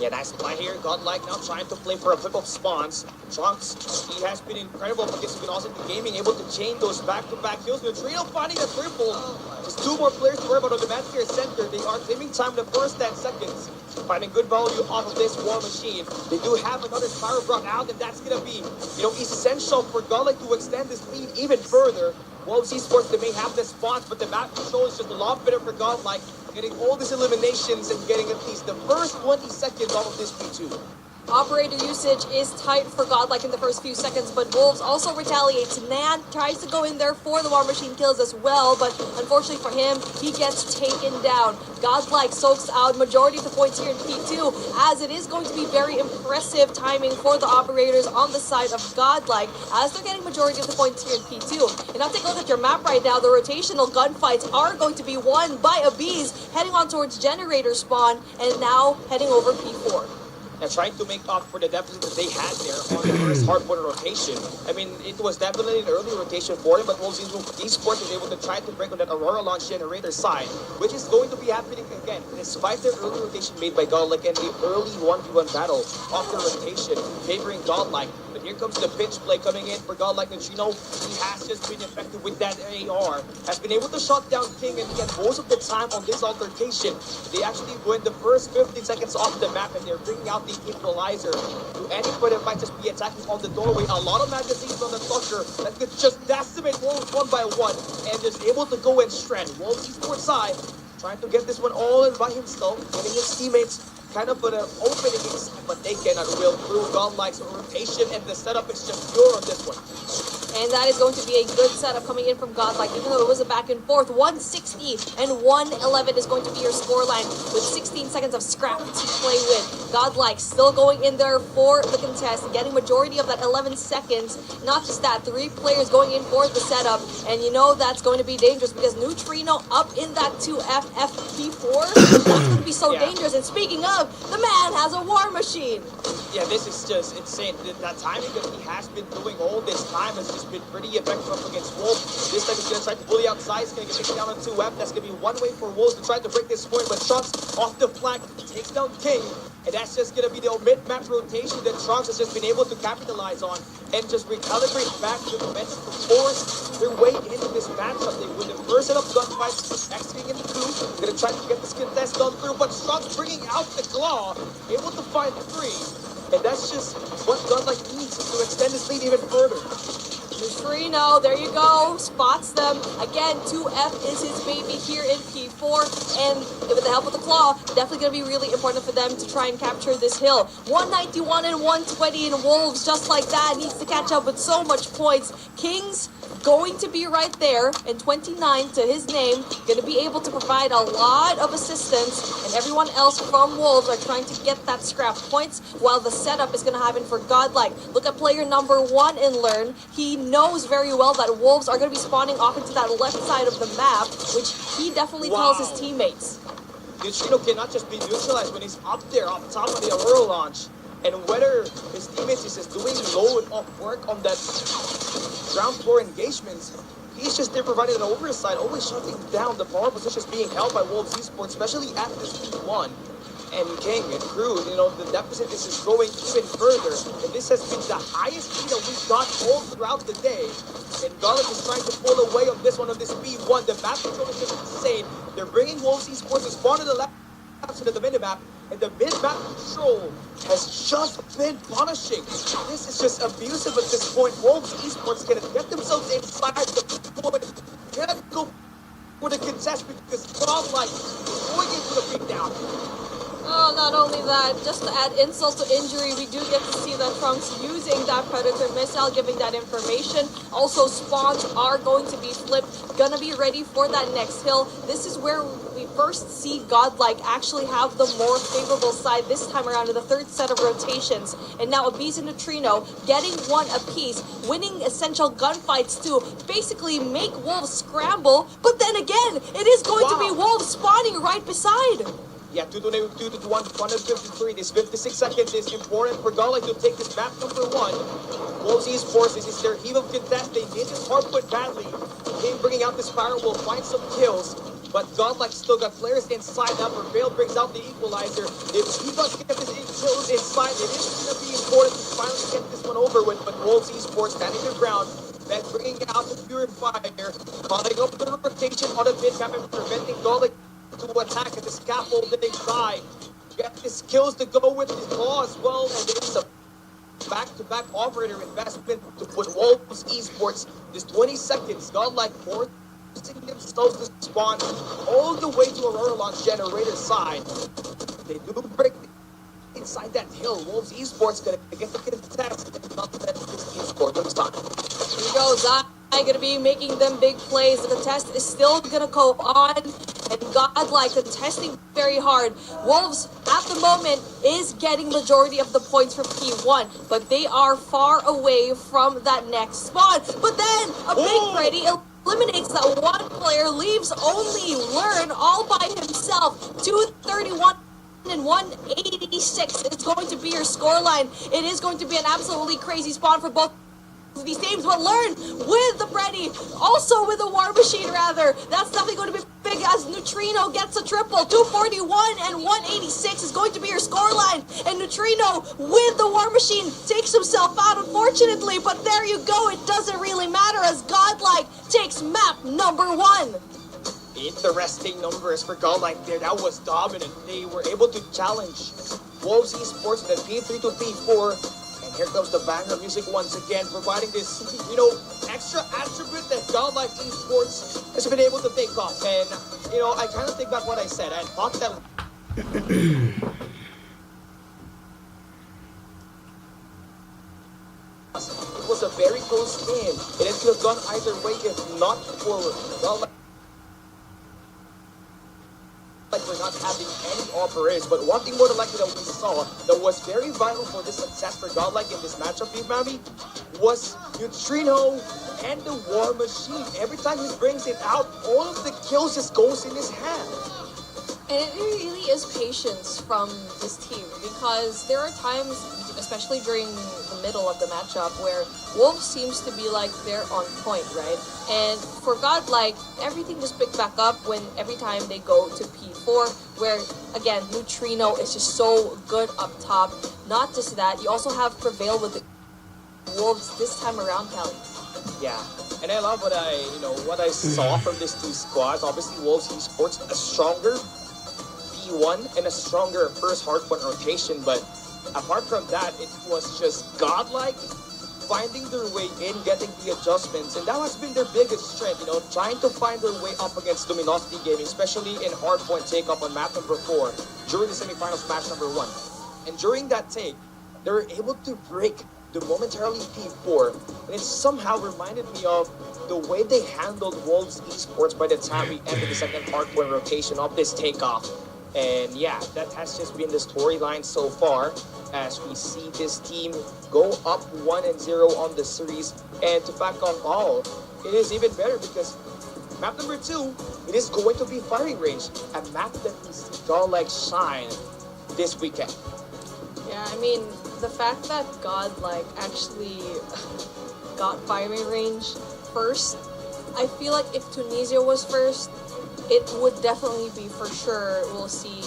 Speaker 6: Yeah, nice play here. Godlike now trying to play for a flip of spawns. Trunks, he has been incredible against Austin in gaming, able to chain those back-to-back kills. Neutrino finding a triple. Just 2 more players to worry about on the Madcare Center. They are claiming time in the first 10 seconds. Finding good value off of this War Machine. They do have another Spiral brought out, and that's going to be, essential for Godlike to extend this lead even further. Wolves Esports, they may have the spots, but the map control is just a lot better for Godlike, getting all these eliminations and getting at least the first 20 seconds off of this P2.
Speaker 11: Operator usage is tight for Godlike in the first few seconds, but Wolves also retaliates. Nan tries to go in there for the War Machine kills as well, but unfortunately for him, he gets taken down. Godlike soaks out majority of the points here in P2, as it is going to be very impressive timing for the operators on the side of Godlike, as they're getting majority of the points here in P2. And now take a look at your map right now. The rotational gunfights are going to be won by Abiz, heading on towards Generator Spawn, and now heading over P4.
Speaker 6: And trying to make up for the deficit that they had there on the first hardpoint rotation. I mean, it was definitely an early rotation for them, but Wolves Esports was able to try to break on that Aurora launch generator side, which is going to be happening again, despite their early rotation made by Godlike and the early 1v1 battle of the rotation favoring Godlike. But here comes the pinch play coming in for Godlike Neutrino. He has just been effective with that AR, has been able to shut down King, and again, most of the time on this altercation, they actually win the first 15 seconds off the map, and they're bringing out the equalizer to anybody that might just be attacking on the doorway. A lot of magazines on the Tucker that could just decimate Wolves one by one, and just able to go and shred. Wolves Esports side trying to get this one all in by himself, getting his teammates kind of put an opening inside, but they cannot will through Godlike's rotation, and the setup is just pure on this one.
Speaker 11: And that is going to be a good setup coming in from Godlike, even though it was a back and forth. 160 and 111 is going to be your scoreline with 16 seconds of scrap to play with. Godlike still going in there for the contest, getting majority of that 11 seconds. Not just that, 3 players going in for the setup, and you know that's going to be dangerous because Neutrino up in that 2F FP4, that's going to be so dangerous. And speaking of, the man has a War Machine.
Speaker 6: Yeah, this is just insane. That timing that he has been doing all this time has just been pretty effective up against Wolves. This time he's going to try to bully outside. He's going to get taken down on 2F. That's going to be one way for Wolves to try to break this point. But Trunks off the flank takes down King. And that's just going to be the mid-map rotation that Trunks has just been able to capitalize on and just recalibrate back to the momentum to force their way into this matchup. They win the first set of gunfights, exiting in the coup. Going to try to get this contest done through, but Trunks bringing out the claw, able to find 3. And that's just what Godlike needs to extend his lead even further.
Speaker 11: Neutrino, there you go, spots them. Again, 2F is his baby here in P4, and with the help of the claw, definitely going to be really important for them to try and capture this hill. 191 and 120 in Wolves, just like that, needs to catch up with so much points. Kings going to be right there, and 29 to his name, going to be able to provide a lot of assistance, and everyone else from Wolves are trying to get that scrap points, while the setup is going to happen for Godlike. Look at player number 1 in Learn. He knows very well that Wolves are going to be spawning off into that left side of the map, which he definitely tells his teammates.
Speaker 6: Neutrino cannot just be neutralized when he's up there, up top of the Aurora launch. And whether his teammates is just doing load of work on that ground floor engagements, he's just there providing an oversight, always shutting down the power positions being held by Wolves Esports, especially at this P1. And King and crew, you know, the deficit is just growing even further. And this has been the highest lead that we've got all throughout the day. And Garlic is trying to pull away on this one, on this P1. The map control is just insane. They're bringing Wolves Esports to spawn to the left side of the minimap. And the mid-map control has just been punishing. This is just abusive at this point. Wolves Esports can get themselves inside the point. Cannot go for the contest because Godlike is going into the beatdown.
Speaker 11: Oh, not only that, just to add insult to injury, we do get to see that Trunks using that Predator missile, giving that information. Also, spawns are going to be flipped, gonna be ready for that next hill. This is where we first see Godlike actually have the more favorable side this time around in the third set of rotations. And now Abiz and Neutrino getting one apiece, winning essential gunfights to basically make Wolves scramble. But then again, it is going to be Wolves spawning right beside.
Speaker 6: Yeah, 2 to 153. This 56 seconds is important for Godlike to take this map number 1. Wolves Esports, this is their heave of contest. They did this hardpoint badly. King bringing out this Spiral will find some kills. But Godlike still got players inside. Now Veil brings out the equalizer. If he does get this kills inside, it is going to be important to finally get this one over with. But Wolves Esports standing their ground. Then bringing out the Purifier. Calling up the rotation on the mid-map and preventing Godlike to attack at the scaffolding side. Get his kills to go with his claw as well, and it's a back-to-back operator investment to put Wolves Esports this 20 seconds. Godlike forcing themselves to spawn all the way to Aurora launch generator side. They do break inside that hill. Wolves Esports gonna get the contest. Not that Esports looks on.
Speaker 11: Here goes I gonna be making them big plays. The contest is still gonna go on, and Godlike contesting very hard. Wolves at the moment is getting majority of the points from P1, but they are far away from that next spot. But then a big Freddy eliminates that one player, leaves only Learn all by himself. 231 and 186 is going to be your scoreline. It is going to be an absolutely crazy spawn for both these teams, but Learn with the Freddy, also with the War Machine rather. That's definitely going to be big as Neutrino gets a triple. 241 and 186 is going to be your scoreline, and Neutrino with the War Machine takes himself out unfortunately, but there you go. It doesn't really matter as Godlike takes map number 1.
Speaker 6: Interesting numbers for Godlike there. That was dominant. They were able to challenge Wolves Esports in the P3 to P4. And here comes the banger music once again, providing this, extra attribute that Godlike Esports has been able to take off. And, I kind of take back what I said. I thought that it was a very close game. And it could have gone either way if not for Godlike. We're not having any operators, but one thing more than likely that we saw that was very vital for this success for Godlike in this matchup, Mami, was Neutrino and the War Machine. Every time he brings it out, all of the kills just goes in his hand.
Speaker 11: And it really is patience from this team, because there are times, especially during the middle of the matchup, where Wolves seems to be like they're on point, right? And for Godlike, everything just picks back up when every time they go to P4, where again, Neutrino is just so good up top. Not just that, you also have Prevail with the Wolves this time around, Kelly.
Speaker 6: Yeah, and I love what I saw from these two squads. Obviously, Wolves Esports a stronger P1 and a stronger first hardpoint rotation, but apart from that, it was just Godlike finding their way in, getting the adjustments, and that has been their biggest strength, trying to find their way up against Luminosity Gaming, especially in hardpoint take-up on map number 4 during the semifinals match number 1. And during that take, they were able to break the momentarily P4, and it somehow reminded me of the way they handled Wolves Esports by the time we ended the second hardpoint rotation of this takeoff. And yeah, that has just been the storyline so far as we see this team go up 1-0 on the series. And to back on all, it is even better because map number 2, it is going to be firing range, a map that we see Godlike shine this weekend.
Speaker 11: Yeah, I mean, the fact that Godlike actually got firing range first, I feel like if Tunisia was first, it would definitely be for sure we'll see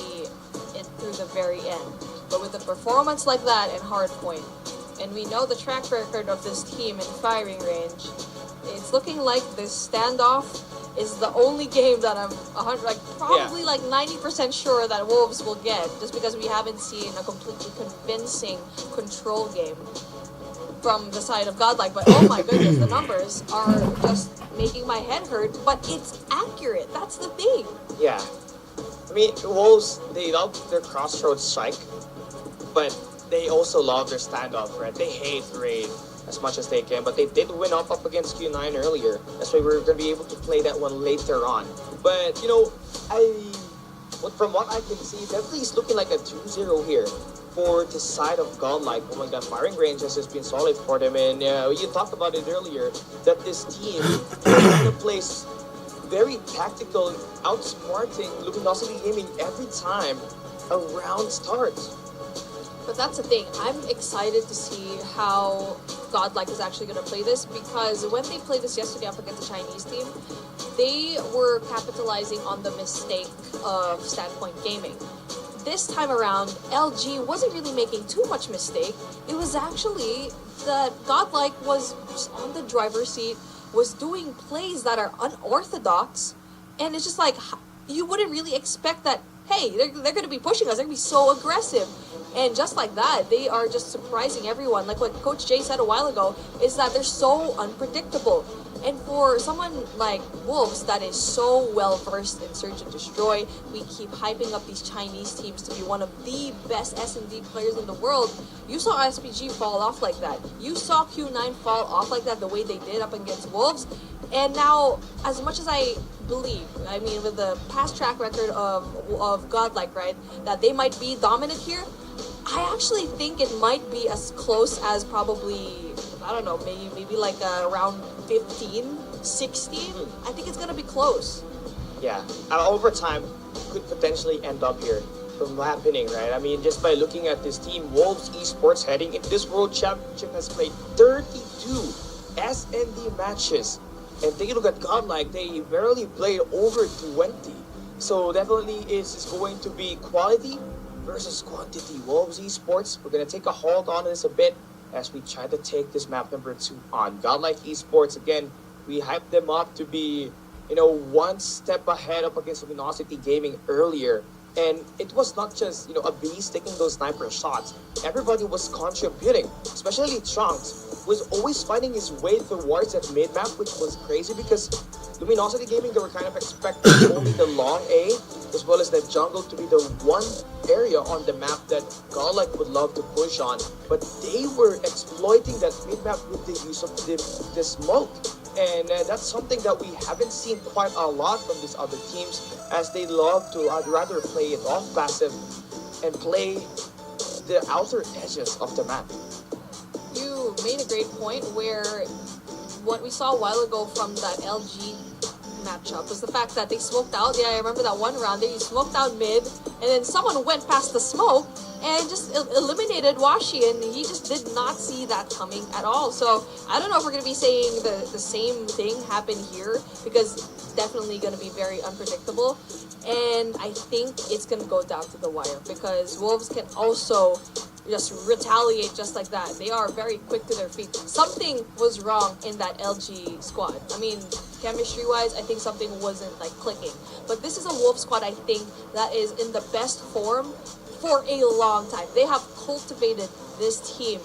Speaker 11: it through the very end. But with a performance like that in hardpoint, and we know the track record of this team in firing range, it's looking like this standoff is the only game that I'm probably 90% sure that Wolves will get, just because we haven't seen a completely convincing control game from the side of Godlike. But oh my goodness, the numbers are just making my head hurt, but it's accurate. That's the thing.
Speaker 6: Yeah. I mean, Wolves, they love their crossroads strike, but they also love their standoff, right? They hate raid as much as they can, but they did win up against Q9 earlier. That's why we're going to be able to play that one later on. But, from what I can see, definitely is looking like a 2-0 here for the side of Godlike. Oh my god, firing range has just been solid for them. And you talked about it earlier, that this team kind of plays very tactical, outsmarting Luminosity Gaming every time a round starts.
Speaker 11: But that's the thing. I'm excited to see how Godlike is actually going to play this, because when they played this yesterday up against the Chinese team, they were capitalizing on the mistake of Standpoint Gaming. This time around, LG wasn't really making too much mistake. It was actually that Godlike was on the driver's seat, was doing plays that are unorthodox, and it's just like, you wouldn't really expect that, hey, they're going to be pushing us, they're going to be so aggressive. And just like that, they are just surprising everyone. Like what Coach Jay said a while ago, is that they're so unpredictable. And for someone like Wolves that is so well versed in Search and Destroy, we keep hyping up these Chinese teams to be one of the best S&D players in the world. You saw SPG fall off like that. You saw Q9 fall off like that the way they did up against Wolves. And now, as much as I believe, I mean, with the past track record of Godlike, right, that they might be dominant here, I actually think it might be as close as probably, I don't know, maybe like around 15, 16. I think it's going to be close.
Speaker 6: Yeah, overtime could potentially end up here from happening, right? I mean, just by looking at this team, Wolves Esports heading into this World Championship has played 32 S&D matches. And take a look at Godlike, they barely played over 20. So definitely is going to be quality versus quantity. Wolves Esports, we're going to take a hold on this a bit as we try to take this map number 2 on. Godlike Esports, again, we hyped them up to be, one step ahead up against Luminosity Gaming earlier. And it was not just, a beast taking those sniper shots. Everybody was contributing, especially Trunks was always finding his way towards that mid-map, which was crazy because Luminosity Gaming, they were kind of expecting only the long A as well as the jungle to be the one area on the map that Godlike would love to push on. But they were exploiting that mid-map with the use of the smoke. And that's something that we haven't seen quite a lot from these other teams, as they love to rather play it off passive and play the outer edges of the map.
Speaker 11: You made a great point where what we saw a while ago from that LG matchup was the fact that they smoked out. Yeah, I remember that one round there, you smoked out mid, and then someone went past the smoke and just eliminated Washi, and he just did not see that coming at all. So I don't know if we're going to be saying the same thing happen here, because it's definitely going to be very unpredictable. And I think it's going to go down to the wire, because Wolves can also just retaliate just like that. They are very quick to their feet. Something was wrong in that LG squad. I mean, chemistry-wise, I think something wasn't like clicking. But this is a Wolf squad, I think, that is in the best form for a long time. They have cultivated this team.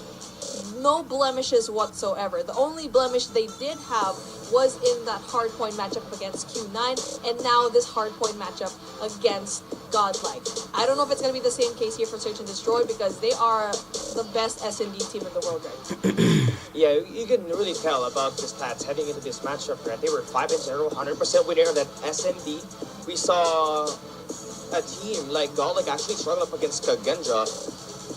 Speaker 11: No blemishes whatsoever. The only blemish they did have was in that hardpoint matchup against Q9, and now this hardpoint matchup against Godlike. I don't know if it's going to be the same case here for Search and Destroy, because they are the best S&D team in the world right now.
Speaker 6: Yeah, you can really tell about the stats heading into this matchup, right? They were 5-0, 100% winner of that S&D. We saw a team like Godlike actually struggle up against Kagendra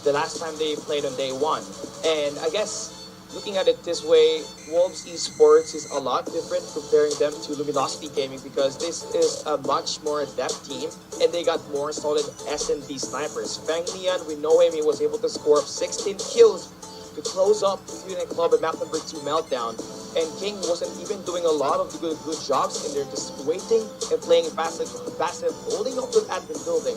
Speaker 6: the last time they played on day 1. And I guess, looking at it this way, Wolves Esports is a lot different comparing them to Luminosity Gaming, because this is a much more adept team and they got more solid S&D snipers. Fang Lian, we know him, he was able to score up 16 kills to close up Unit Club at map number 2 Meltdown. And King wasn't even doing a lot of the good jobs in there, just waiting and playing passive, holding up with admin building.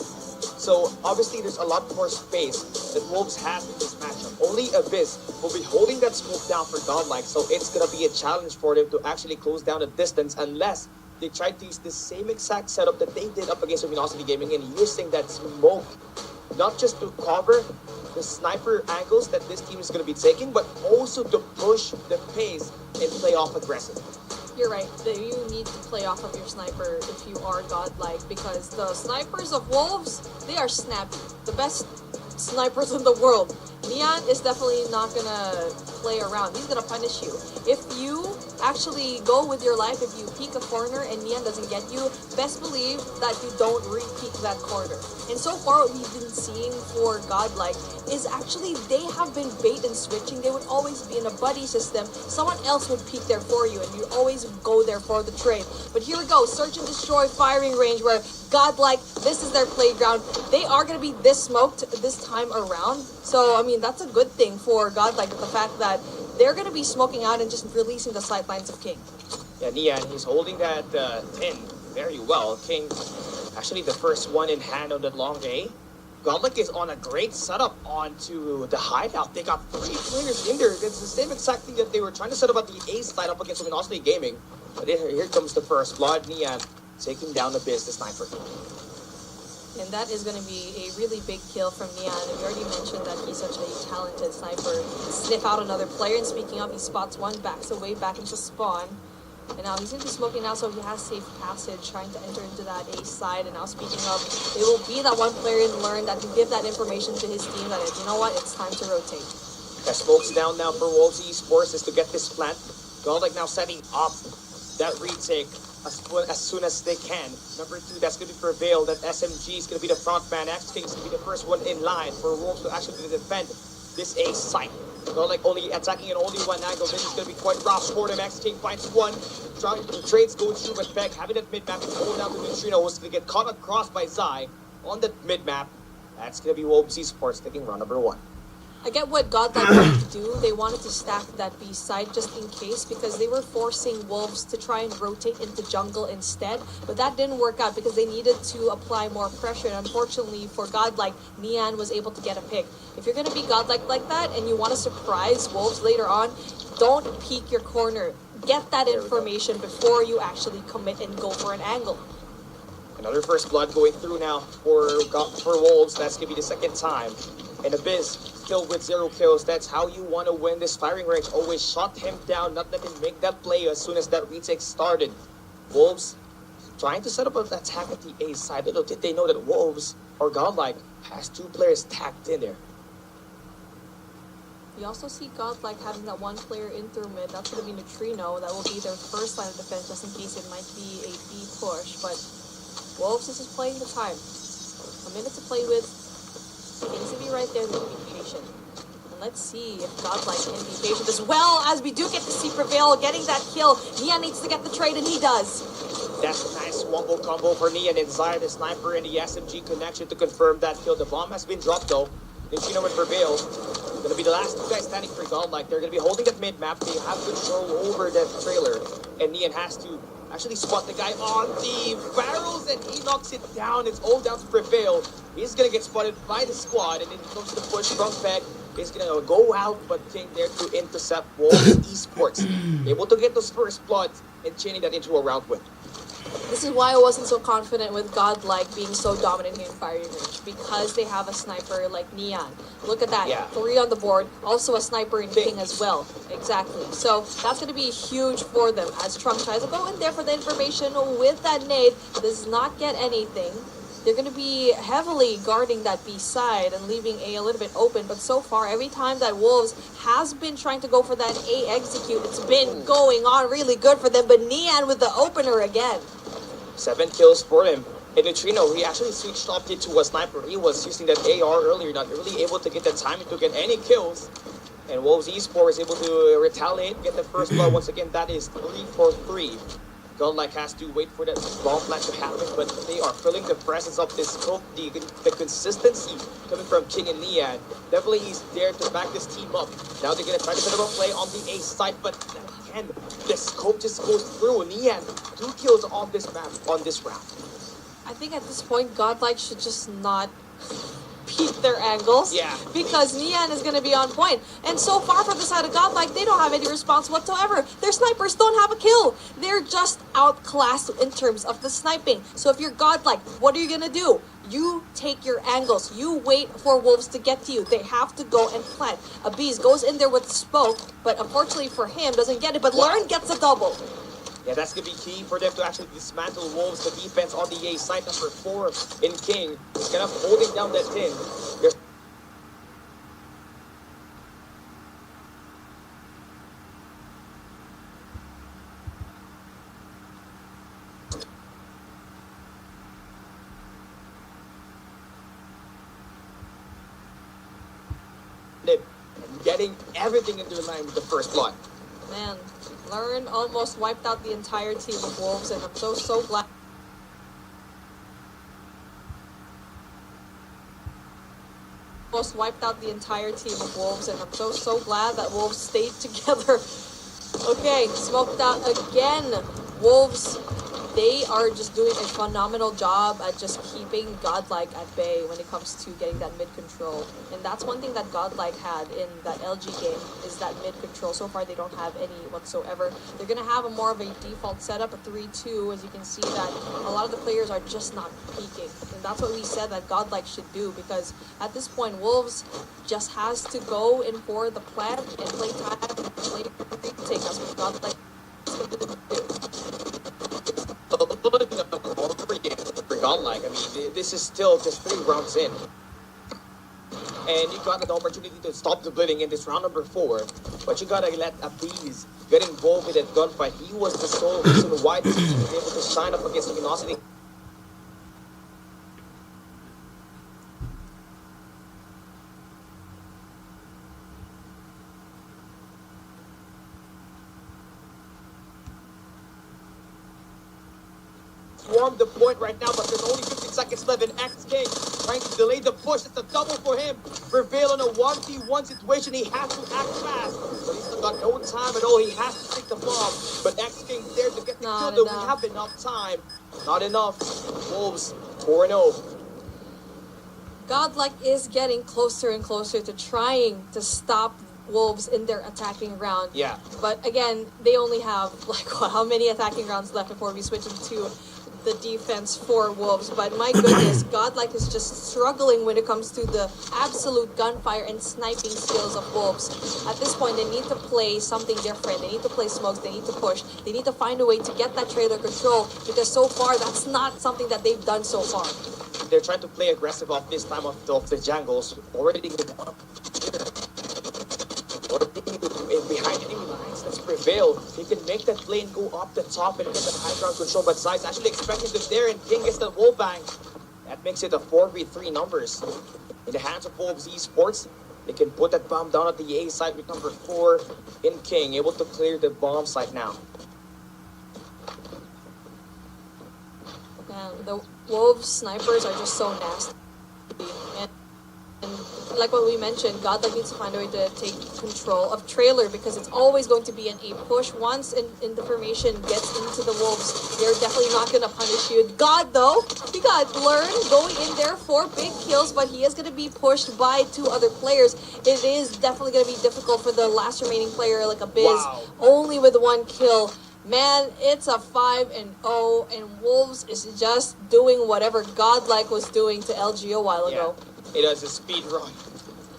Speaker 6: So obviously there's a lot more space that Wolves has in this matchup. Only Abyss will be holding that smoke down for Godlike, so it's gonna be a challenge for them to actually close down the distance, unless they try to use the same exact setup that they did up against Luminosity Gaming, and using that smoke not just to cover the sniper angles that this team is going to be taking, but also to push the pace and play off aggressively.
Speaker 11: You're right. You need to play off of your sniper if you are Godlike, because the snipers of Wolves, they are snappy. The best snipers in the world. Neon is definitely not gonna play around. He's gonna punish you. If you actually go with your life, if you peek a corner and Neon doesn't get you, best believe that you don't re-peek that corner. And so far what we've been seeing for Godlike is actually they have been bait and switching. They would always be in a buddy system. Someone else would peek there for you and you always go there for the trade. But here we go, Search and Destroy firing range, where Godlike, this is their playground. They are going to be this smoked this time around. So, I mean, that's a good thing for Godlike, the fact that they're going to be smoking out and just releasing the sightlines of King.
Speaker 6: Yeah, Nian, he's holding that 10 very well. King, actually the first one in hand on that long A. Godlike is on a great setup onto the hideout. They got 3 players in there. It's the same exact thing that they were trying to set up at the A side up against Luminosity Gaming. But here comes the first blood. Nian taking down the business sniper.
Speaker 11: And that is going to be a really big kill from Neon. And we already mentioned that he's such a talented sniper. Sniff out another player, and speaking of, he spots one, backs away back into spawn. And now he's going to be smoking now, so he has safe passage, trying to enter into that A side. And now speaking of, it will be that one player in Learn that can give that information to his team that, you know what, it's time to rotate.
Speaker 6: That smoke's down now for Wolves Esports is to get this plant. Godlike now setting up that retake as soon as they can. Number 2, that's going to be Prevail. That SMG is going to be the front man. X King is going to be the first one in line for Wolves to actually defend this A site. Godlike only attacking in only one angle. This is going to be quite rough for them. X King finds one. Trades go through, but Beck having that mid map to hold down to Neutrino, who's going to get caught across by Zai on the mid map. That's going to be Wolves Esports taking round number 1.
Speaker 11: I get what Godlike wanted to do. They wanted to stack that B side just in case because they were forcing Wolves to try and rotate into jungle instead. But that didn't work out because they needed to apply more pressure. And unfortunately for Godlike, Nian was able to get a pick. If you're going to be Godlike like that and you want to surprise Wolves later on, don't peek your corner. Get that information before you actually commit and go for an angle.
Speaker 6: Another first blood going through now for Wolves. That's going to be the second time. And Abyss still with 0 kills. That's how you want to win this firing range. Always shut him down, not let him make that play as soon as that retake started. Wolves trying to set up an attack at the A side. Little did they know that Wolves, or Godlike, has 2 players tagged in there.
Speaker 11: You also see Godlike having that one player in through mid. That's going to be Neutrino. That will be their first line of defense just in case it might be a B push. But Wolves is just playing the time. A minute to play with. Needs to be right there, they need to be patient. And let's see if Godlike can be patient as well, as we do get to see Prevail getting that kill. Nian needs to get the trade, and he does.
Speaker 6: That's a nice wombo combo for Nian inside the sniper and the SMG connection to confirm that kill. The bomb has been dropped though. Neutrino and Prevail going to be the last 2 guys standing for Godlike. They're going to be holding that mid map. They have control over that trailer, and Nian has to actually spot the guy on the barrels, and he knocks it down. It's all down to Prevail. He's going to get spotted by the squad, and then he comes to the push from Beck. He's going to go out, but King there to intercept Wolves Esports. Able to get those first bloods and chaining that into a round win.
Speaker 11: This is why I wasn't so confident with Godlike being so dominant here in firing range, because they have a sniper like Nian. Look at that,
Speaker 6: Yeah.
Speaker 11: 3 on the board, also a sniper in King as well. Exactly. So that's going to be huge for them as Trump tries to go in there for the information with that nade. Does not get anything. They're going to be heavily guarding that B side and leaving A little bit open. But so far, every time that Wolves has been trying to go for that A execute, it's been going on really good for them. But Nian with the opener again.
Speaker 6: 7 kills for him. And Neutrino, he actually switched off it to a sniper. He was using that AR earlier, not really able to get the timing to get any kills. And Wolves Esports is able to retaliate, get the first blood. Once again, that is 3 for 3. Godlike has to wait for that bomb plant to happen, but they are feeling the presence of this scope, the consistency coming from King and Nian. Definitely he's there to back this team up. Now they're going to try to set up a play on the A side, but again, the scope just goes through. Nian, 2 kills on this map, on this round.
Speaker 11: I think at this point, Godlike should just not peek their angles.
Speaker 6: Yeah.
Speaker 11: Because Nian is going to be on point. And so far from the side of Godlike, they don't have any response whatsoever. Their snipers don't have a kill. They're just outclassed in terms of the sniping. So if you're Godlike, what are you going to do? You take your angles. You wait for Wolves to get to you. They have to go and plant. Abyss goes in there with the smoke, but unfortunately for him, doesn't get it. But Lauren gets a double.
Speaker 6: Yeah, that's going to be key for them to actually dismantle Wolves. The defense on the A side, number 4 in King, is kind of holding down that tin. There's getting everything into the line with the first blood.
Speaker 11: Man, Lauren almost wiped out the entire team of Wolves, and I'm so glad. Almost wiped out the entire team of Wolves, and I'm so glad that Wolves stayed together. Okay, smoked out again. Wolves, they are just doing a phenomenal job at just keeping Godlike at bay when it comes to getting that mid control. And that's one thing that Godlike had in that LG game, is that mid control. So far, they don't have any whatsoever. They're going to have a more of a default setup, a 3-2, as you can see that a lot of the players are just not peeking. And that's what we said that Godlike should do, because at this point, Wolves just has to go in for the plan and play time and play retake. That's what Godlike is going to do.
Speaker 6: godlike. I mean, this is still just 3 rounds in. And you got an opportunity to stop the bleeding in this round number 4. But you gotta let Abiz get involved with that gunfight. He was the sole reason why this team was able to shine up against Luminosity. Swarm the point right now, but there's only 15 seconds left, and X King trying to delay the push. It's a double for him. Prevail in a 1v1 situation. He has to act fast, but he's got no time at all. He has to take the bomb, but X King there to get the kill. Do we have enough time? Not enough. Wolves 4-0.
Speaker 11: Godlike is getting closer and closer to trying to stop Wolves in their attacking round.
Speaker 6: Yeah.
Speaker 11: But again, they only have like what, how many attacking rounds left before we switch into the defense for Wolves? But my goodness, Godlike is just struggling when it comes to the absolute gunfire and sniping skills of Wolves. At this point, they need to play something different. They need to play smokes. They need to push. They need to find a way to get that trailer control, because so far that's not something that they've done so far.
Speaker 6: They're trying to play aggressive off this time of the jungles. Already behind enemy lines. Let's Prevail. He can make that lane go up the top and get that high ground control, but Zai's actually expecting this there, and King gets the wall bang. That makes it a 4v3 numbers. In the hands of Wolves Esports, they can put that bomb down at the A side with number 4 in King, able to clear the bomb site now.
Speaker 11: And the Wolves snipers are just so nasty. And like what we mentioned, Godlike needs to find a way to take control of trailer, because it's always going to be an A push. Once in the formation gets into the Wolves, they're definitely not going to punish you. God, though, he got learned going in there for big kills, but he is going to be pushed by 2 other players. It is definitely going to be difficult for the last remaining player, like Abiz,
Speaker 6: Wow.
Speaker 11: only with 1 kill. Man, it's a 5-0, and Wolves is just doing whatever Godlike was doing to LG a while ago.
Speaker 6: It is a speed run,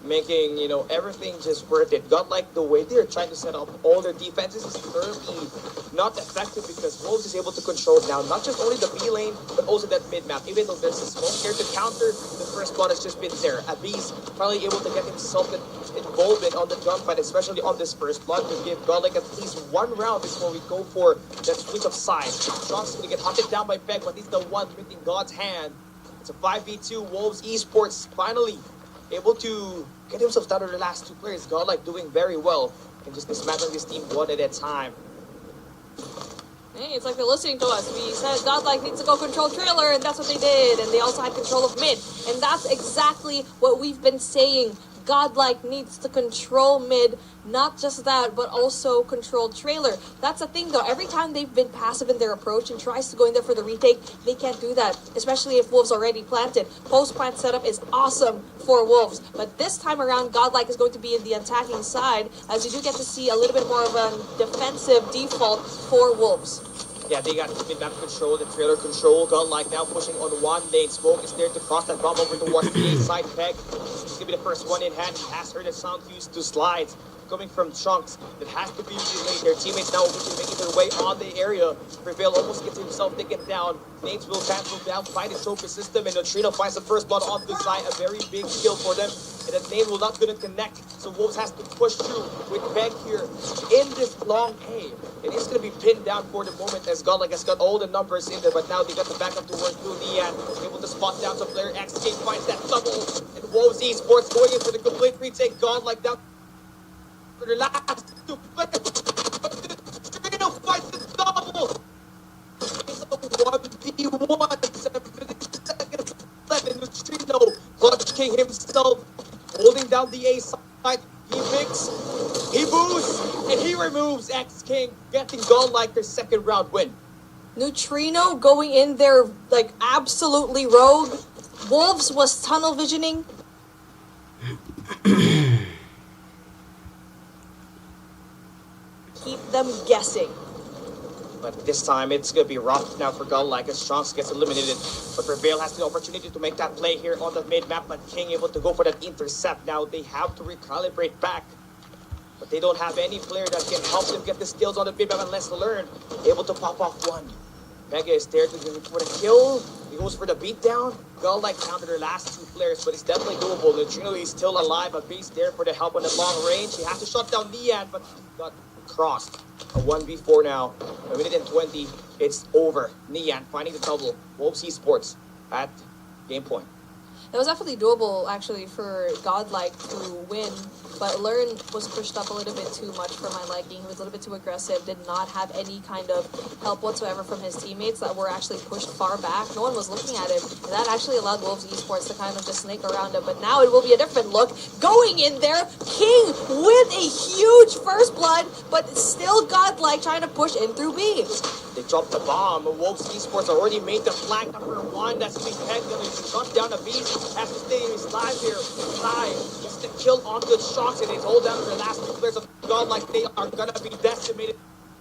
Speaker 6: making, you know, everything just worth it. Godlike, the way they're trying to set up all their defenses is currently not effective, because Wolves is able to control now not just only the B lane, but also that mid map. Even though there's a smoke here to counter, the first blood has just been there. Abiz finally able to get himself involved on the gunfight, especially on this first blood, to give Godlike at least 1 round before we go for that switch of side. John's going to get hunted down by Beck, but he's the one within God's hand. It's a 5v2. Wolves Esports finally able to get himself down to the last 2 players. Godlike doing very well and just dismantling this team one at a time.
Speaker 11: Hey, it's like they're listening to us. We said Godlike needs to go control trailer, and that's what they did. And they also had control of mid. And that's exactly what we've been saying. Godlike needs to control mid, not just that, but also control trailer. That's the thing, though. Every time they've been passive in their approach and tries to go in there for the retake, they can't do that, especially if Wolves already planted. Post-plant setup is awesome for Wolves, but this time around, Godlike is going to be in the attacking side, as you do get to see a little bit more of a defensive default for Wolves.
Speaker 6: Yeah, they got mid-map control, the trailer control. Godlike now pushing on 1 lane. Smoke is there to cross that bomb over towards the A side. Peg, he's going to be the first one in hand. He has heard the sound used to slides coming from Chunks. That has to be relayed. Their teammates now obviously making their way on the area. Prevail almost gets himself taken down. Nades will cancel down, fight his trophy system, and Neutrino finds the first blood on the side. A very big kill for them. And that Nade will not going to connect. So Wolves has to push through with Peg here in this long A. And it's going to be pinned down for the moment, as Godlike has got all the numbers in there, but now they got the backup to work through Nian, able to spot down some player. X-King finds that double, and Wolves Esports going in for the complete retake. Godlike down for the last 2 players. Neutrino fights the double. It's a 1v1, 70 seconds left, and Neutrino, Clutch King himself, holding down the A side. He picks, he boosts, and he removes X-King, getting Godlike their 2nd round win.
Speaker 11: Neutrino going in there like absolutely rogue. Wolves was tunnel visioning. Keep them guessing.
Speaker 6: But this time, it's going to be rough now for Godlike as Trunks gets eliminated. But Prevail has the opportunity to make that play here on the mid-map, but King able to go for that intercept. Now they have to recalibrate back. But they don't have any player that can help them get the skills on the mid-map unless Learn able to pop off 1. Mega is there for the kill. He goes for the beatdown. Godlike counted their last two players, but it's definitely doable. Neutrino is still alive, but Base there for the help on the long range. He has to shut down Nian, but he got crossed. A 1v4 now. A minute and 20. It's over. Nian finding the double. Wolves Esports at game point.
Speaker 11: It was definitely doable, actually, for Godlike to win, but Learn was pushed up a little bit too much for my liking. He was a little bit too aggressive, did not have any kind of help whatsoever from his teammates that were actually pushed far back. No one was looking at him, and that actually allowed Wolves Esports to kind of just snake around him, but now it will be a different look. Going in there, King with a huge first blood, but still Godlike trying to push in through B.
Speaker 6: They dropped the bomb. Wolves Esports already made the flag number 1. That's big head going to shut down the beast. Has to stay in his live here. Live. Gets the kill on the shocks, and they hold down their last two players of Godlike. They are going to be decimated.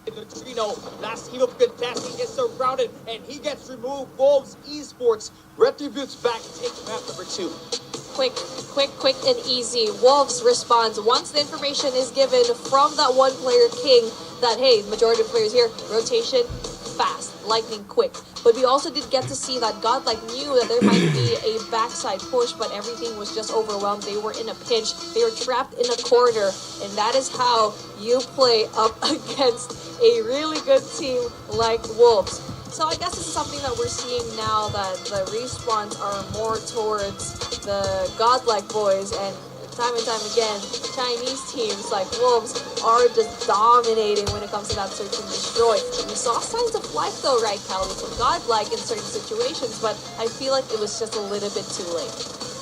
Speaker 6: Neutrino, last heat of contesting, is surrounded, and he gets removed. Wolves Esports retributes back, take map number 2.
Speaker 11: Quick and easy. Wolves responds once the information is given from that one player King that, hey, majority of players here, rotation fast, lightning quick. But we also did get to see that Godlike knew that there might be a backside push, but everything was just overwhelmed. They were in a pinch. They were trapped in a corner, and that is how you play up against a really good team like Wolves. So I guess this is something that we're seeing now, that the respawns are more towards the Godlike boys, and time again, Chinese teams like Wolves are just dominating when it comes to that search and destroy. We saw signs of life though, right, Callie, from Godlike in certain situations, but I feel like it was just a little bit too late.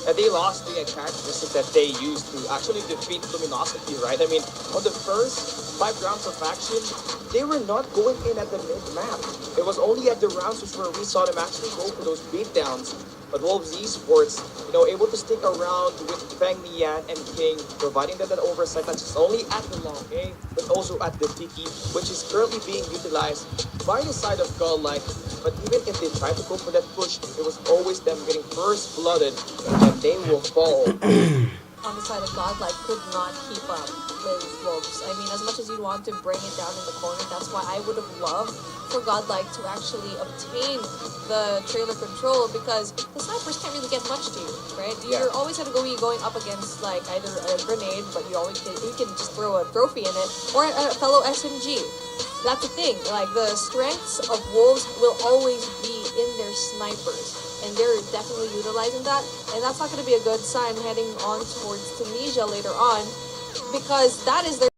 Speaker 6: And they lost the characteristic that they used to actually defeat Luminosity, right? I mean, on the first 5 rounds of action, they were not going in at the mid-map. It was only at the rounds where we saw them actually go for those beatdowns. But Wolves Esports, able to stick around with Feng Nian and King, providing them that oversight not just only at the long A, but also at the Tiki, which is currently being utilized by the side of Godlike. But even if they tried to go for that push, it was always them getting first blooded, and they will fall.
Speaker 11: On the side of Godlike could not keep up with Wolves. I mean, as much as you want to bring it down in the corner, that's why I would have loved for Godlike to actually obtain the trailer control, because the snipers can't really get much to you, right? You're always going to be going up against like either a grenade, but you can just throw a trophy in it, or a fellow SMG. That's the thing, like the strengths of Wolves will always be in their snipers, and they're definitely utilizing that, and that's not going to be a good sign heading on towards Tunisia later on, because that is their